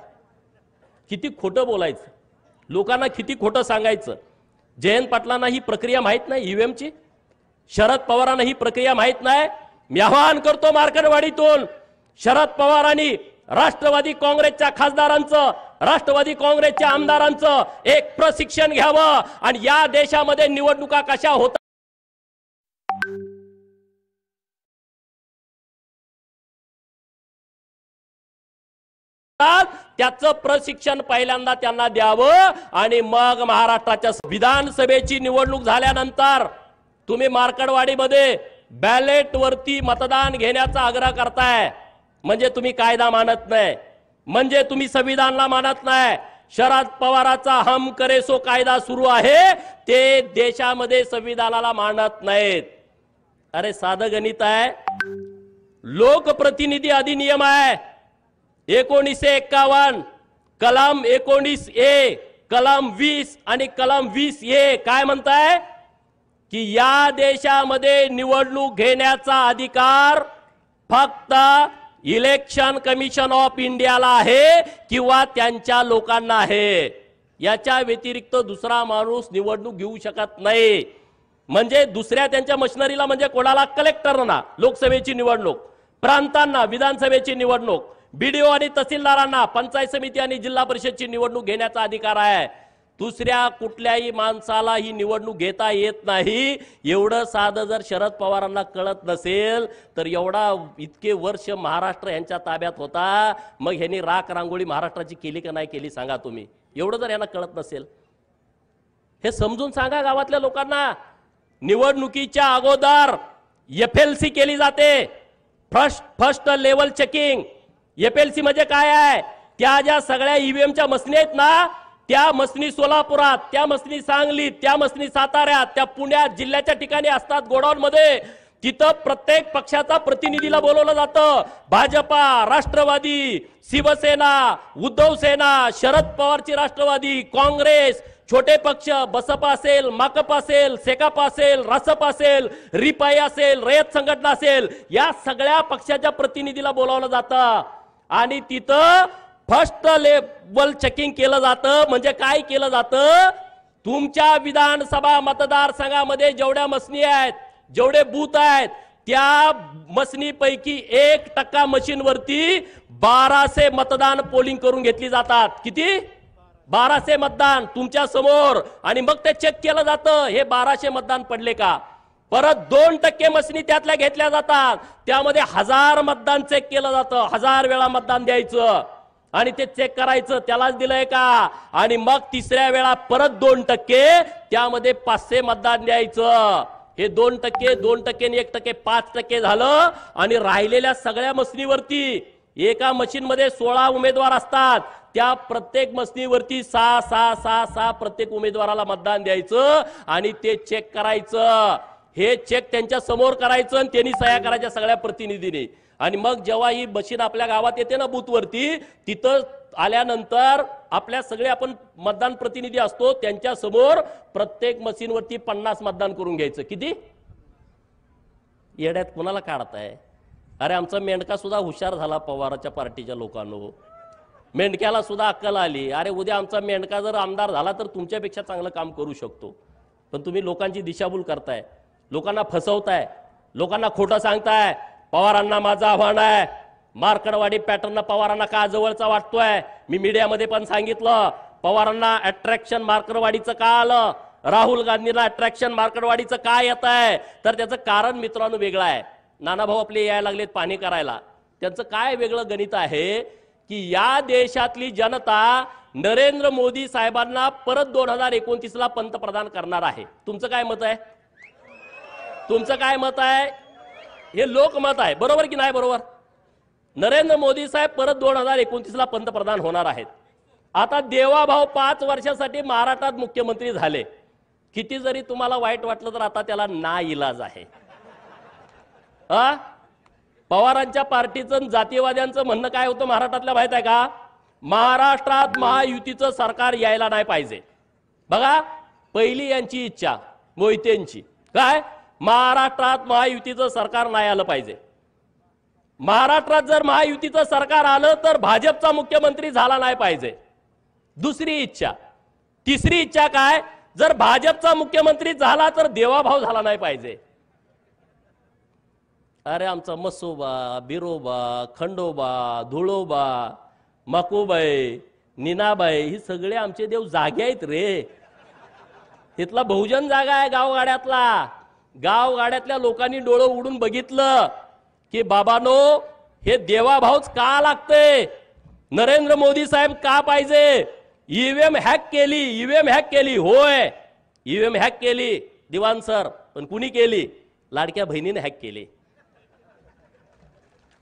किती खोटं बोलायचं, लोकांना किती खोटं सांगायचं. जयंत पाटलांना ही प्रक्रिया माहित नाही ईव्हीएमची, शरद पवारांना ही प्रक्रिया माहित नाही. मी आवाहन करतो मार्कंडवाडीतून शरद पवारांनी राष्ट्रवादी काँग्रेसच्या खासदारांचं, राष्ट्रवादी काँग्रेसच्या आमदारांचं एक प्रशिक्षण घ्यावं आणि या देशामध्ये निवडणुका कशा होतात त्याचं प्रशिक्षण पहिल्यांदा त्यांना द्यावं. आणि मग महाराष्ट्राच्या विधानसभेची निवडणूक झाल्यानंतर तुम्ही मार्कंडवाडीमध्ये बॅलेट वरती मतदान घेण्याचा आग्रह करताय, म्हणजे तुम्ही कायदा मानत नाही, म्हणजे तुम्ही संविधानला मानत नाही. शरद पवाराचा हम करे सो कायदा सुरू आहे, ते देशामध्ये संविधानाला मानत नाहीत. अरे साधं गणित आहे. लोकप्रतिनिधी अधिनियम आहे 1951, कलम 19A, कलम 20 आणि कलम 20A काय म्हणताय की या देशामध्ये निवडणूक घेण्याचा अधिकार फक्त इलेक्शन कमिशन ऑफ इंडियाला आहे किंवा त्यांच्या लोकांना आहे. याच्या व्यतिरिक्त दुसरा माणूस निवडणूक घेऊ शकत नाही. म्हणजे दुसऱ्या त्यांच्या मशिनरीला, म्हणजे कोणाला? कलेक्टरना लोकसभेची निवडणूक, प्रांतांना विधानसभेची निवडणूक, बीडीओ आणि तहसीलदारांना पंचायत समिती आणि जिल्हा परिषदची निवडणूक घेण्याचा अधिकार आहे. दुसऱ्या कुठल्याही माणसाला ही निवडणूक घेता येत नाही. एवढं साधं जर शरद पवारांना कळत नसेल तर एवढा इतके वर्ष महाराष्ट्र यांच्या ताब्यात होता, मग ह्यांनी राख रांगोळी महाराष्ट्राची केली का नाही केली सांगा तुम्ही. एवढं जर यांना कळत नसेल हे समजून सांगा गावातल्या लोकांना. निवडणुकीच्या अगोदर FLC केली जाते, फर्स्ट लेवल चेकिंग. FLC म्हणजे काय आहे? त्या ज्या सगळ्या ईव्हीएमच्या मशीन आहेत ना, त्या मसनी सोलापुरात, त्या मसनी सांगलीत, त्या मसनी साताऱ्यात, त्या पुण्यात जिल्ह्याच्या ठिकाणी असतात गोडाऊन मध्ये. तिथं प्रत्येक पक्षाचा प्रतिनिधीला बोलवलं जातं. भाजपा, राष्ट्रवादी, शिवसेना, उद्धव सेना, शरद पवारची राष्ट्रवादी, काँग्रेस, छोटे पक्ष, बसपा असेल, माकप असेल, सेकाप असेल, रासप असेल, रिपाई असेल, रयत संघटना असेल, या सगळ्या पक्षाच्या प्रतिनिधीला बोलावलं जातं. आणि तिथं फर्स्ट लेवल चेकिंग केलं जातं. म्हणजे काय केलं जातं? तुमच्या विधानसभा मतदारसंघामध्ये जेवढ्या मसनी आहेत, जेवढे बूथ आहेत, त्या मसनीपैकी 1% मशीनवरती 1200 मतदान पोलिंग करून घेतली जातात. किती? 1200 मतदान तुमच्या समोर. आणि मग ते चेक केलं जातं हे 1200 मतदान पडले का. परत 2% मसनी त्यातल्या घेतल्या जातात, त्यामध्ये 1000 मतदान चेक केलं जातं. 1000 वेळा मतदान द्यायचं. आणि ते चेक करायचं त्यालाच दिलंय का, आणि मग तिसऱ्या वेळा परत 2%, त्यामध्ये 500 मतदान द्यायचं. हे 2%, 2% आणि 1%, 5% झालं. आणि राहिलेल्या सगळ्या मशीनीवरती, एका मशीन मध्ये 16 उमेदवार असतात, त्या प्रत्येक मशीनीवरती 6 प्रत्येक उमेदवाराला मतदान द्यायचं आणि ते चेक करायचं. हे चेक त्यांच्या समोर करायचं आणि त्यांनी सह्या करायच्या सगळ्या प्रतिनिधींनी. आणि मग जेव्हा ही मशीन आपल्या गावात येते ना बूथवरती, तिथं आल्यानंतर आपल्या सगळे आपण मतदान प्रतिनिधी असतो, त्यांच्या समोर प्रत्येक मशीनवरती 50 मतदान करून घ्यायचं. किती येड्यात कोणाला काढताय? अरे आमचा मेंढका सुद्धा हुशार झाला पवाराच्या पार्टीच्या लोकांनो. मेंढक्याला सुद्धा अक्कल आली. अरे उद्या आमचा मेंढका जर आमदार झाला तर तुमच्यापेक्षा चांगलं काम करू शकतो. पण तुम्ही लोकांची दिशाभूल करताय, लोकांना फसवताय, लोकांना खोटं सांगताय. पवारांना माझं आव्हान आहे, मार्कडवाडी पॅटर्न पवारांना का जवळचा वाटतोय? मी मीडियामध्ये पण सांगितलं, पवारांना अट्रॅक्शन मार्कडवाडीचं का आलं, राहुल गांधींना अट्रॅक्शन मार्कडवाडीचं का येत आहे, तर त्याचं कारण मित्रांनो वेगळं आहे. नानाभाऊ आपले यायला लागलेत पाणी करायला. त्यांचं काय वेगळं गणित आहे की या देशातली जनता नरेंद्र मोदी साहेबांना परत 2029ला पंतप्रधान करणार आहे. तुमचं काय मत आहे? तुमचं काय मत आहे? हे लोकमत आहे, बरोबर की नाही बरोबर? नरेंद्र मोदी साहेब परत 2029ला पंतप्रधान होणार आहेत. आता देवाभाऊ 5 वर्षासाठी महाराष्ट्रात मुख्यमंत्री झाले. किती जरी तुम्हाला वाईट वाटलं तर आता त्याला नाइलाज आहे. पवारांच्या पार्टीचं जातीवाद्यांचं म्हणणं काय होतं महाराष्ट्रातल्या माहित आहे का? महाराष्ट्रात महायुतीचं सरकार यायला नाही पाहिजे. बघा पहिली यांची इच्छा मोहितेंची काय, महाराष्ट्रात महायुतीचं सरकार नाही आलं पाहिजे. महाराष्ट्रात जर महायुतीचं सरकार आलं तर भाजपचा मुख्यमंत्री झाला नाही पाहिजे, दुसरी इच्छा. तिसरी इच्छा काय, जर भाजपचा मुख्यमंत्री झाला तर देवाभाऊ झाला नाही पाहिजे. अरे आमचा मसोबा, बिरोबा, खंडोबा, धुळोबा, मकुबाई, नीनाबाई ही सगळे आमचे देव जागे आहेत रे. इथला बहुजन जागा आहे गावगाड्यातला. गावगाड्यातल्या लोकांनी डोळं उडून बघितलं की बाबानो हे देवाभाऊच का लागते, नरेंद्र मोदी साहेब का पाहिजे. ईव्हीएम हॅक केली, ईव्हीएम हॅक केली, होय ईव्हीएम हॅक केली दिवाण सर, पण कुणी केली? लाडक्या बहिणीने हॅक केली.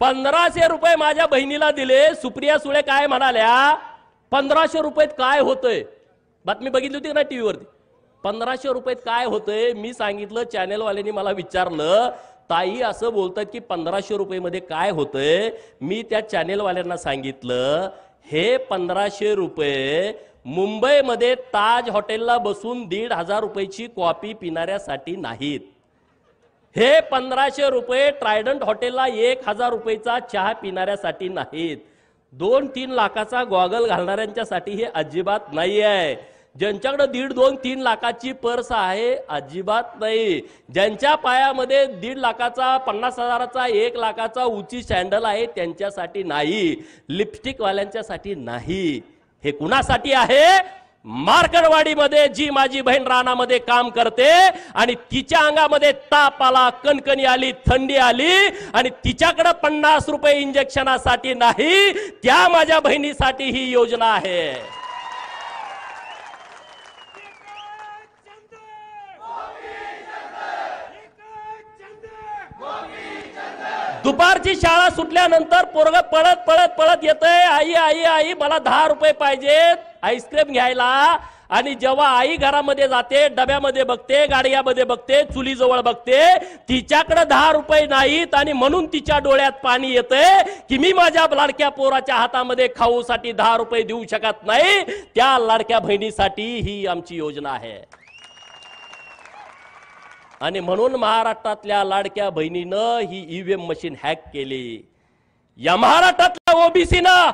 1500 रुपये माझ्या बहिणीला दिले. सुप्रिया सुळे काय म्हणाल्या, 1500 रुपयात काय होतंय? बातमी बघितली होती का नाही टीव्हीवरती? 1500 रुपयात काय होतंय? मी सांगितलं, चॅनेलवाल्यांनी मला विचारलं ताई असं बोलतात की 1500 रुपये काय होतंय. मी त्या चॅनेलवाल्यांना सांगितलं हे 1500 रुपये मुंबईमध्ये ताज हॉटेलला बसून 1500 रुपयाची कॉफी पिणाऱ्यासाठी नाहीत. हे 1500 रुपये ट्रायडंट हॉटेलला 1000 रुपयाचा चहा पिणाऱ्यासाठी नाहीत. 2-3 लाखाचा गॉगल घालणाऱ्यांच्यासाठी हे अजिबात नाही आहे. ज्यांच्याकडे 1.5-2-3 लाखाची पर्स आहे अजिबात नाही. ज्यांच्या पायामध्ये 1.5 लाखाचा, 50,000चा, 1 लाखाचा उंची सॅन्डल आहे त्यांच्यासाठी नाही. लिपस्टिक वाल्यांच्यासाठी नाही. हे कुणासाठी आहे? मार्कडवाडीमध्ये जी माझी बहीण रानामध्ये काम करते आणि तिच्या अंगामध्ये ताप आला, कणकणी आली, थंडी आली आणि तिच्याकडे 50 रुपये इंजेक्शनासाठी नाही, त्या माझ्या बहिणीसाठी ही योजना आहे. दुपारची शाळा सुटल्यानंतर पोरग पळत पळत पळत येतंय, आई आई आई मला 10 रुपये पाहिजेत आईस्क्रीम घ्यायला. आणि जेव्हा आई घरामध्ये जाते, डब्यामध्ये बघते, गाडग्यामध्ये बघते, चुलीजवळ बघते, तिच्याकडे 10 रुपये नाहीत आणि म्हणून तिच्या डोळ्यात पाणी येतंय की मी माझ्या लाडक्या पोराच्या हातामध्ये खाऊसाठी 10 रुपये देऊ शकत नाही. त्या लाडक्या बहिणीसाठी ही आमची योजना आहे. आणि म्हणून महाराष्ट्रातल्या लाडक्या बहिणीनं ही ईव्हीएम मशीन हॅक केली. या महाराष्ट्रातल्या ओबीसीनं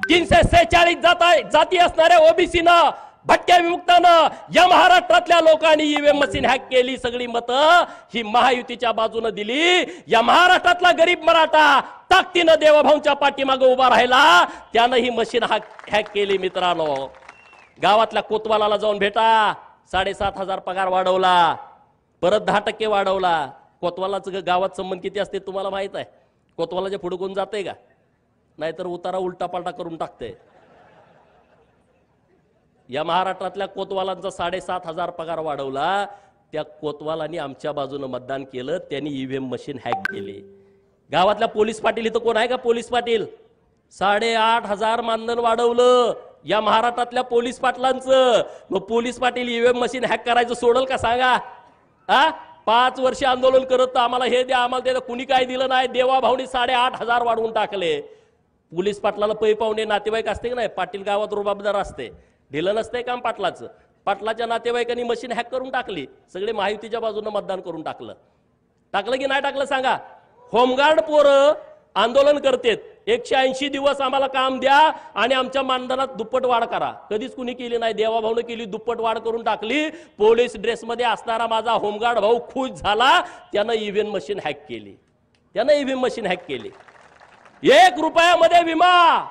346 जाती असणाऱ्या ओबीसीनं, भटक्या विमुक्तानं, या महाराष्ट्रातल्या लोकांनी ईव्हीएम मशीन हॅक केली. सगळी मतं ही महायुतीच्या बाजूने दिली. या महाराष्ट्रातला गरीब मराठा ताकदीनं देवाभाऊंच्या पाठीमागे उभा राहिला, त्यानं ही मशीन हॅक केली. मित्रांनो गावातल्या कोतवालाला जाऊन भेटा. 7,500 पगार वाढवला, परत 10% वाढवला. कोतवालाचं गावात संबंध किती असते तुम्हाला माहित आहे? कोतवालाच्या पुढे कोण जाते का? नाहीतर उतारा उलटा पालटा करून टाकते. या महाराष्ट्रातल्या कोतवालांचा 7,500 पगार वाढवला. त्या कोतवालांनी आमच्या बाजूने मतदान केलं, त्यांनी ईव्हीएम मशीन हॅक केली. गावातल्या पोलीस पाटील इथं कोण आहे का? पोलीस पाटील 8,500 मानधन वाढवलं या महाराष्ट्रातल्या पोलीस पाटलांचं. मग police Patil EVM machine hack करायचं सोडल का सांगा? 5 वर्ष आंदोलन करत आम्हाला हे द्या आम्हाला द्या, कुणी काय दिलं नाही. देवा भाऊनी 8,500 वाढवून टाकले. पोलीस पाटलाला पै पाहुणे नातेवाईक असते की नाही? पाटील गावात रुबाबदार असते, ढिलं नसतंय काम पाटलाचं. पाटलाच्या नातेवाईकांनी मशीन हॅक करून टाकली. सगळे महायुतीच्या बाजूने मतदान करून टाकलं की नाही टाकलं सांगा? होमगार्ड पोरं आंदोलन करतेत, 180 दिवस आम्हाला काम द्या आणि आमच्या मानधनात दुप्पट वाढ करा. कधीच कुणी केली नाही. देवाभाऊने केली, दुप्पट वाढ करून टाकली. पोलीस ड्रेसमध्ये असणारा माझा होमगार्ड भाऊ खुश झाला, त्यानं ईव्हीएम मशीन हॅक केली. 1 रुपयामध्ये विमा.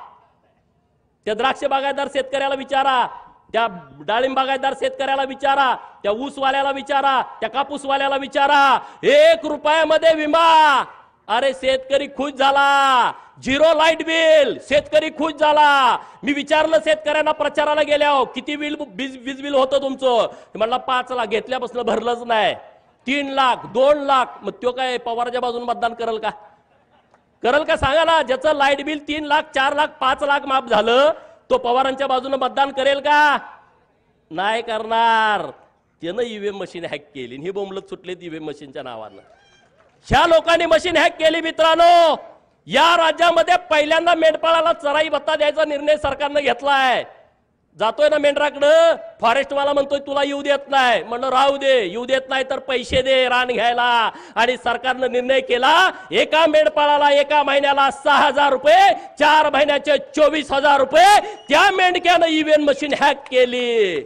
त्या द्राक्ष बागायतदार शेतकऱ्याला विचारा, त्या डाळिंब बागायतदार शेतकऱ्याला विचारा, त्या ऊसवाल्याला विचारा, त्या कापूसवाल्याला विचारा. 1 रुपयामध्ये विमा. अरे शेतकरी खुश झाला. 0 लाईट बिल, शेतकरी खुश झाला. मी विचारलं शेतकऱ्यांना प्रचाराला गेल्यावर, किती वीज बिल होतं तुमचं? म्हणला 5 लाख. घेतल्यापासून भरलंच नाही. 3 लाख, 2 लाख. मग तो काय पवारच्या बाजून मतदान करल का? सांगा ना. ज्याचं लाईट बिल 3 लाख, 4 लाख, 5 लाख माफ झालं, तो पवारांच्या बाजूने मतदान करेल का? नाही करणार. त्यानं ईव्हीएम मशीन हॅक केली. ही बोंबलत सुटलेत ईव्हीएम मशीनच्या नावानं. ह्या लोकांनी मशीन हॅक केली. मित्रांनो, या राज्यामध्ये पहिल्यांदा मेंढपाळाला चराई भत्ता द्यायचा निर्णय सरकारनं घेतलाय. जातोय ना मेंढराकडं, फॉरेस्टवाला म्हणतोय तुला येऊ देत नाही. म्हणलं राहू दे, येऊ देत नाही तर पैसे दे रान घ्यायला. आणि सरकारनं निर्णय केला, एका मेंढपाळाला एका महिन्याला 6,000 रुपये, 4 महिन्याचे 24,000 रुपये. त्या मेंढक्यानं ईव्हीएम मशीन हॅक केली.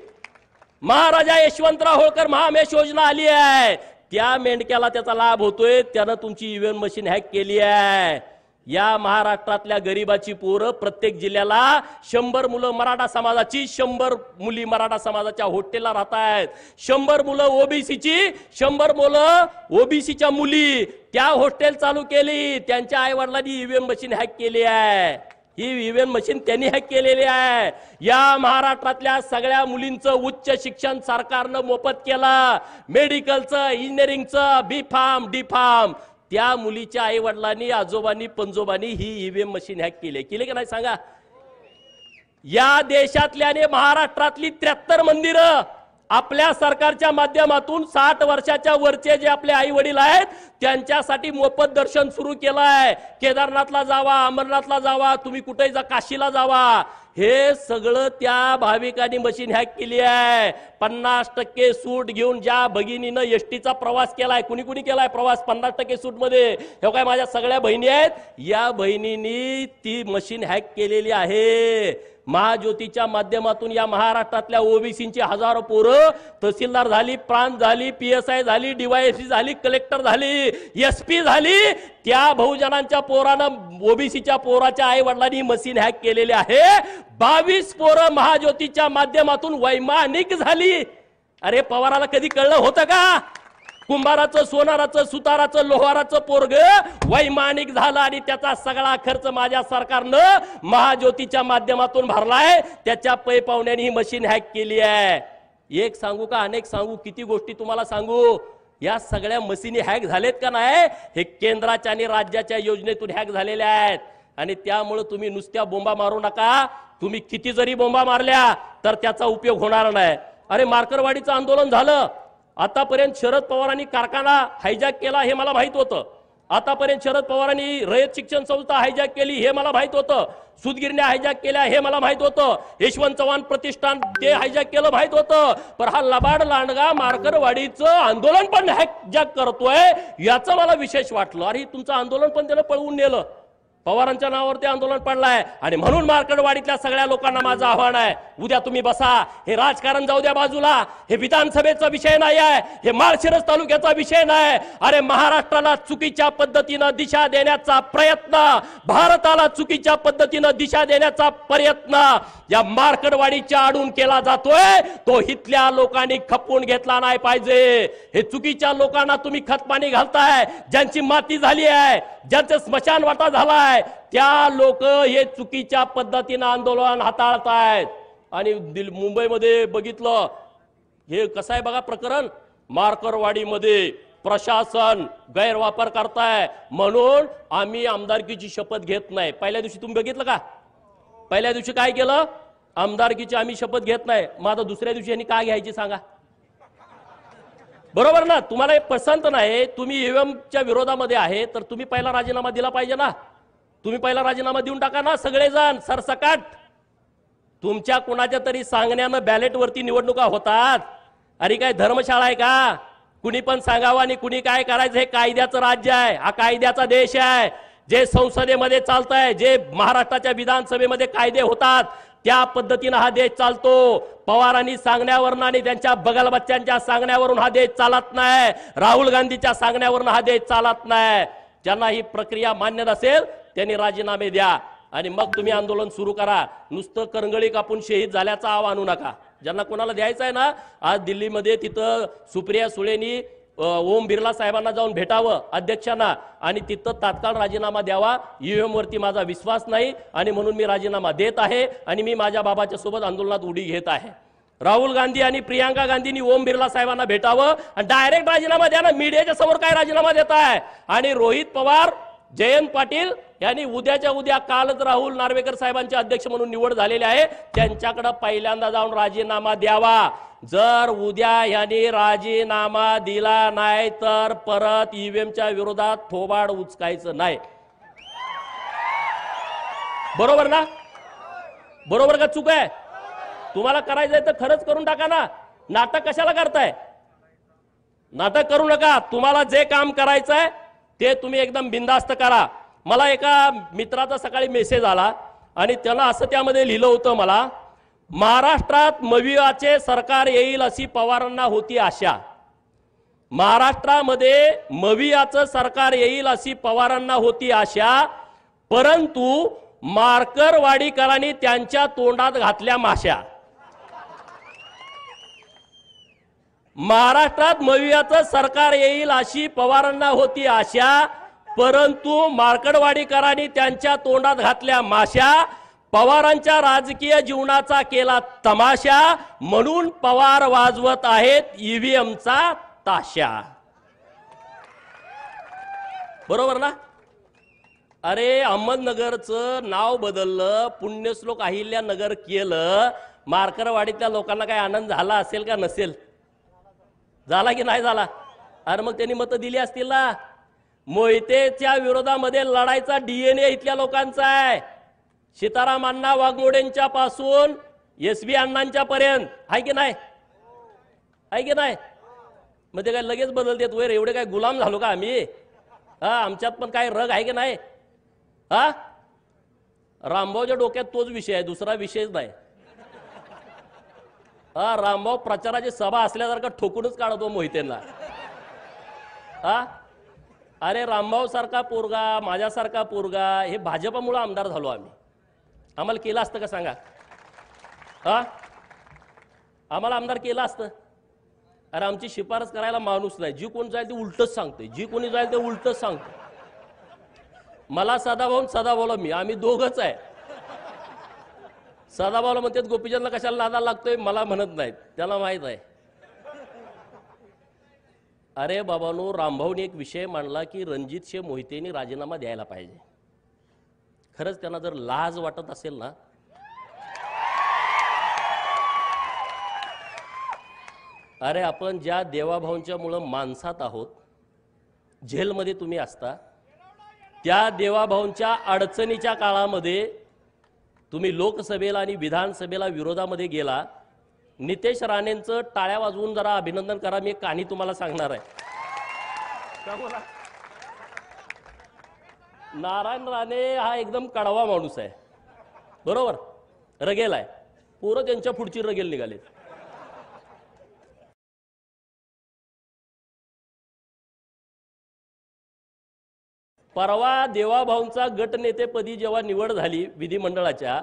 महाराजा यशवंतराव होळकर महामेश योजना आली आहे, त्या मेंढक्याला त्याचा लाभ होतोय. त्यानं तुमची ईव्हीएम मशीन हॅक केली आहे. या महाराष्ट्रातल्या गरीबाची पोरं प्रत्येक जिल्ह्याला 100 मुलं मराठा समाजाची, 100 मुली मराठा समाजाच्या हॉस्टेलला राहत आहेत. 100 मुलं ओबीसीची, 100 मुलं ओबीसीच्या मुली. त्या हॉस्टेल चालू केली. त्यांच्या आई वडिलांनी ईव्हीएम मशीन हॅक केली आहे. ही ईव्हीएम मशीन त्यांनी हॅक केलेली आहे. या महाराष्ट्रातल्या सगळ्या मुलींचं उच्च शिक्षण सरकारनं मोफत केलं. मेडिकलचं, इंजिनिअरिंगचं, B.Pharm, D.Pharm. त्या मुलीच्या आई वडिलांनी, आजोबांनी, पंजोबांनी ही ईव्हीएम मशीन हॅक केली की नाही सांगा? या देशातल्याने महाराष्ट्रातली 73 मंदिरं आपल्या सरकारच्या माध्यमातून 60 वर्षाच्या वरचे जे आपले आई वडील आहेत त्यांच्यासाठी मोफत दर्शन सुरू केलं आहे. केदारनाथला जावा, अमरनाथला जावा, तुम्ही कुठेही जा, काशीला जावा. हे सगळं त्या भाविकांनी मशीन हॅक केली आहे. 50% सूट घेऊन ज्या भगिनीनं एसटीचा प्रवास केलाय, कुणी कुणी केलाय प्रवास 50% सूट मध्ये, हे काय माझ्या सगळ्या बहिणी आहेत. या बहिणींनी ती मशीन हॅक केलेली आहे. महाज्योतीच्या माध्यमातून या महाराष्ट्रातल्या ओबीसींची हजारो पोरं तहसीलदार झाली, प्रांत झाली, PSI झाली, DYSP झाली, कलेक्टर झाली, SP झाली. त्या बहुजनांच्या पोरानं, ओबीसीच्या पोराच्या आई वडिलांनी मशीन हॅक केलेली आहे. 22 पोरं महाज्योतीच्या माध्यमातून वैमानिक झाली. अरे पवाराला कधी कळलं होतं का? कुंभाराचं, सोनाराचं, सुताराचं, लोहाराचं पोरग वैमानिक झालं आणि त्याचा सगळा खर्च माझ्या सरकारनं महाज्योतीच्या माध्यमातून भरलाय. त्याच्या पै पाहुण्याने ही मशीन हॅक केली आहे. एक सांगू का, अनेक सांगू, किती गोष्टी तुम्हाला सांगू? या सगळ्या मशीनी हॅक झालेत का नाही? हे केंद्राच्या आणि राज्याच्या योजनेतून हॅक झालेल्या आहेत. आणि त्यामुळे तुम्ही नुसत्या बोंबा मारू नका. तुम्ही किती जरी बोंबा मारल्या तर त्याचा उपयोग होणार नाही. अरे मार्करवाडीचं आंदोलन झालं, आतापर्यंत शरद पवारांनी कारखाना हायजॅक केला हे मला माहित होतं. आतापर्यंत शरद पवारांनी रयत शिक्षण संस्था हायजॅक केली हे मला माहित होतं. सूतगिरण्या हायजॅक केल्या हे मला माहित होतं. यशवंत चव्हाण प्रतिष्ठान ते हायजॅक केलं माहित होतं. पण हा लबाड लांडगा मार्करवाडीचं आंदोलन पण हायजॅक करतोय याचं मला विशेष वाटलं. अरे तुमचं आंदोलन पण त्यानं पळवून नेलं. पवारांच्या नावावरती आंदोलन पडलाय. आणि म्हणून मार्करवाडीतल्या सगळ्या लोकांना माझं आव्हान आहे, उद्या तुम्ही बसा. हे राजकारण जाऊ द्या बाजूला. हे विधानसभेचा विषय नाही आहे, हे माळशिरस तालुक्याचा विषय नाही. अरे महाराष्ट्राला चुकीच्या पद्धतीनं दिशा देण्याचा प्रयत्न, भारताला चुकीच्या पद्धतीनं दिशा देण्याचा प्रयत्न या मार्करवाडीच्या आडून केला जातोय. तो इथल्या लोकांनी खपवून घेतला नाही पाहिजे. हे चुकीच्या लोकांना तुम्ही खतपाणी घालताय. ज्यांची माती झाली आहे, ज्यांचं स्मशान वाटा झालाय, आहे त्या लोक हे चुकीच्या पद्धतीनं आंदोलन हाताळतायत. आणि मुंबईमध्ये बघितलं हे कसं आहे बघा प्रकरण, मार्करवाडीमध्ये प्रशासन गैरवापर करताय म्हणून आम्ही आमदारकीची शपथ घेत नाही. पहिल्या दिवशी तुम्ही बघितलं का, पहिल्या दिवशी काय केलं, आमदारकीची आम्ही शपथ घेत नाही. मग आता दुसऱ्या दिवशी यांनी काय घ्यायची सांगा, बरोबर ना. तुम्हाला हे पसंत नाही, तुम्ही ईव्हीएमच्या विरोधामध्ये आहे, तर तुम्ही पहिला राजीनामा दिला पाहिजे ना. तुम्ही पहिला राजीनामा देऊन टाका ना सगळेजण सरसकट. तुमच्या कुणाच्या तरी सांगण्यानं बॅलेटवरती निवडणुका होतात. अरे काय धर्मशाळा आहे का, कुणी पण सांगावं आणि कुणी काय करायचं. हे कायद्याचं राज्य आहे, हा कायद्याचा देश आहे. जे संसदेमध्ये चालतंय, जे महाराष्ट्राच्या विधानसभेमध्ये कायदे होतात त्या पद्धतीनं हा देश चालतो. पवारांनी सांगण्यावरून आणि त्यांच्या बगलबच्च्यांच्या सांगण्यावरून हा देश चालत नाही. राहुल गांधीच्या सांगण्यावरून हा देश चालत नाही. ज्यांना ही प्रक्रिया मान्य नसेल त्यांनी राजीनामे द्या आणि मग तुम्ही आंदोलन सुरू करा. नुसतं करंगळी कापून शहीद झाल्याचा आव आणू नका. ज्यांना कोणाला द्यायचं आहे ना, आज दिल्लीमध्ये तिथं सुप्रिया सुळेंनी ओम बिर्ला साहेबांना जाऊन भेटावं अध्यक्षांना आणि तिथं तात्काळ राजीनामा द्यावा. ईव्हीएम वरती माझा विश्वास नाही आणि म्हणून मी राजीनामा देत आहे आणि मी माझ्या बाबाच्या सोबत आंदोलनात उडी घेत आहे. राहुल गांधी आणि प्रियांका गांधींनी ओम बिर्ला साहेबांना भेटावं आणि डायरेक्ट राजीनामा द्या ना. मीडियाच्या समोर काय राजीनामा देत आहे. आणि रोहित पवार, जयंत पाटील यांनी उद्याच्या उद्या, कालच राहुल नार्वेकर साहेबांचे अध्यक्ष म्हणून निवड झालेले आहे, त्यांच्याकडे पहिल्यांदा जाऊन राजीनामा द्यावा. जर उद्या यांनी राजीनामा दिला नाही तर परत ईव्हीएमच्या विरोधात थोबाड उचकायचं नाही. बरोबर ना, बरोबर का चूक आहे. तुम्हाला करायचंय तर खरंच करून टाका ना. नाटक कशाला करताय, नाटक करू नका. तुम्हाला जे काम करायचंय ते तुम्ही एकदम बिनधास्त करा. मला एका मित्राचा सकाळी मेसेज आला आणि त्यानं असं त्यामध्ये लिहिलं होतं, मला महाराष्ट्रात मवियाचे सरकार येईल अशी पवारांना होती आशा. महाराष्ट्रामध्ये मवियाचं सरकार येईल अशी पवारांना होती आशा, परंतु मार्करवाडीकरांनी त्यांच्या तोंडात घातल्या माश्या. महाराष्ट्रात मवियाचं सरकार येईल अशी पवारांना होती आशा, परंतु मार्करवाडीकरांनी त्यांच्या तोंडात घातल्या माश्या. पवारांच्या राजकीय जीवनाचा केला तमाशा, म्हणून पवार वाजवत आहेत ईव्हीएमचा ताशा. बरोबर ना. अरे अहमदनगरचं नाव बदललं, पुण्यश्लोक अहिल्यानगर केलं. मार्करवाडीतल्या लोकांना काय आनंद झाला असेल का नसेल, झाला की नाही झाला. अरे मग त्यांनी मतं दिली असतील ना. मोहितेच्या विरोधामध्ये लढायचा डीएनए इथल्या लोकांचा आहे. सीताराम अण्णा वाघमोडेंच्या पासून एसबी अण्णांच्या पर्यंत आहे की नाही, आहे की नाही. मग ते काय लगेच बदलतेत वैर, एवढे काय गुलाम झालो का आम्ही. हा, आमच्यात पण काय रग आहे की नाही. हा, रामभाऊच्या डोक्यात तोच विषय आहे, दुसरा विषयच नाही. हा, रामभाऊ प्रचाराची सभा असल्यासारखा ठोकूनच काढतो मोहितेंना. हा, अरे रामभाऊ सारखा पोरगा, माझ्यासारखा पोरगा, हे भाजपामुळे आमदार झालो आम्ही. आम्हाला केलं असतं का सांगा. हा, आम्हाला आमदार केलं असतं. अरे आमची शिफारस करायला माणूस नाही. जी कोण जाईल ते उलटच सांगते, जी कोणी जाईल ते उलटच सांगते. मला सदाभाऊला मी, आम्ही दोघच आहे. सदाभाऊला म्हणतात गोपीचंदला कशाला नादाला लागतोय, मला म्हणत नाहीत, त्याला माहित आहे. अरे बाबांनो, रामभाऊने एक विषय मांडला की रणजितसिंह मोहितेंनी राजीनामा द्यायला पाहिजे. खरंच त्यांना जर लाज वाटत असेल ना, अरे आपण ज्या देवाभाऊंच्या मुळे माणसात आहोत, जेलमध्ये तुम्ही असता, त्या देवाभाऊंच्या अडचणीच्या काळामध्ये तुम्ही लोकसभेला आणि विधानसभेला विरोधामध्ये गेला. नितेश राणेंचं टाळ्या वाजवून जरा अभिनंदन करा. मी एक कहाणी तुम्हाला सांगणार आहे. नारायण राणे हा एकदम कडवा माणूस आहे, बरोबर, रगेल आहे. पोरं त्यांच्या पुढची रगेल निघालेत. परवा देवाभाऊंचा गटनेतेपदी जेव्हा निवड झाली विधिमंडळाच्या,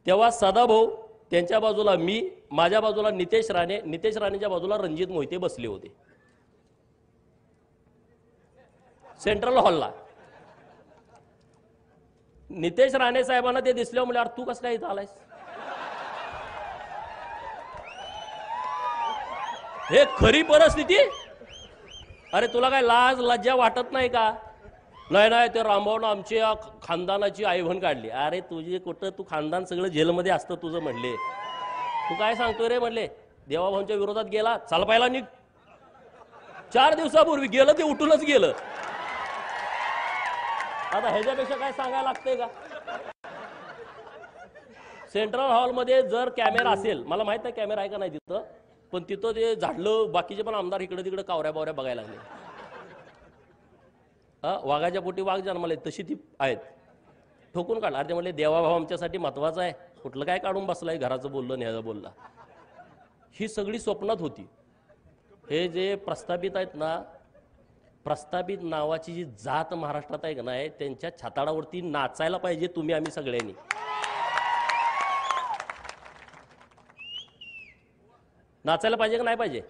तेव्हा सदाभाऊ, त्यांच्या बाजूला मी, माझ्या बाजूला नितेश राणे, नितेश राणेच्या बाजूला रणजित मोहिते बसले होते सेंट्रल हॉलला. नितेश राणे साहेबांना ते दिसल्यावर म्हणले अरे तू कसं काय इथं आलायस? हे खरी परिस्थिती. अरे तुला काय लाज लज्जा वाटत नाही का? नाही नाही ते रामभाऊनं आमच्या खानदानाची आईवण काढली. अरे तुझी कुठं तू खानदान सगळं जेलमध्ये असतं तुझं म्हणले. तू काय सांगतोय रे म्हणले? देवाभाऊंच्या विरोधात गेला, चाल पाहिला निघ. 4 दिवसापूर्वी गेलं ते उठूनच गेलं. आता ह्याच्यापेक्षा काय सांगायला लागतंय का? सेंट्रल हॉलमध्ये जर कॅमेरा असेल, मला माहित नाही कॅमेरा आहे का नाही तिथं, पण तिथं ते झाडलं, बाकीचे पण आमदार इकडे तिकडे कावऱ्या बावऱ्या बघायला लागले. वाघाच्या पोटी वाघ जन्माले तशी ती आहेत. ठोकून काढला. अरे म्हणले देवाभाऊ आमच्यासाठी महत्वाचा आहे, कुठलं काय काढून बसलाय, घराचं बोललं न्याचं बोलला. ही सगळी स्वप्नात होती. हे जे प्रस्थापित आहेत ना, प्रस्थापित नावाची जी जात महाराष्ट्रात आहे का नाही, त्यांच्या छाताडावरती नाचायला पाहिजे तुम्ही आम्ही सगळ्यांनी. नाचायला पाहिजे का नाही पाहिजे?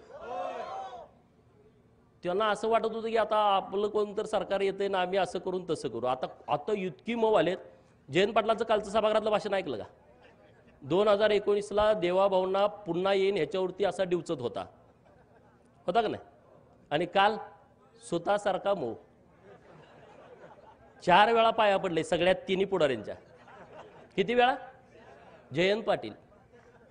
त्यांना असं वाटत होतं की आता आपलं कोणतं सरकार येतंय ना, आम्ही असं करून तसं करू. आता इतकी मऊ आलेत. जयंत पाटलाचं कालचं सभागृहातलं भाषण ऐकलं का? 2019ला देवाभाऊंना पुन्हा येईन ह्याच्यावरती असा डिवचत होता का नाही? आणि काल स्वतःसारखा मऊ. 4 वेळा पाया पडले सगळ्यात 3 पुढाऱ्यांच्या. किती वेळा? जयंत पाटील,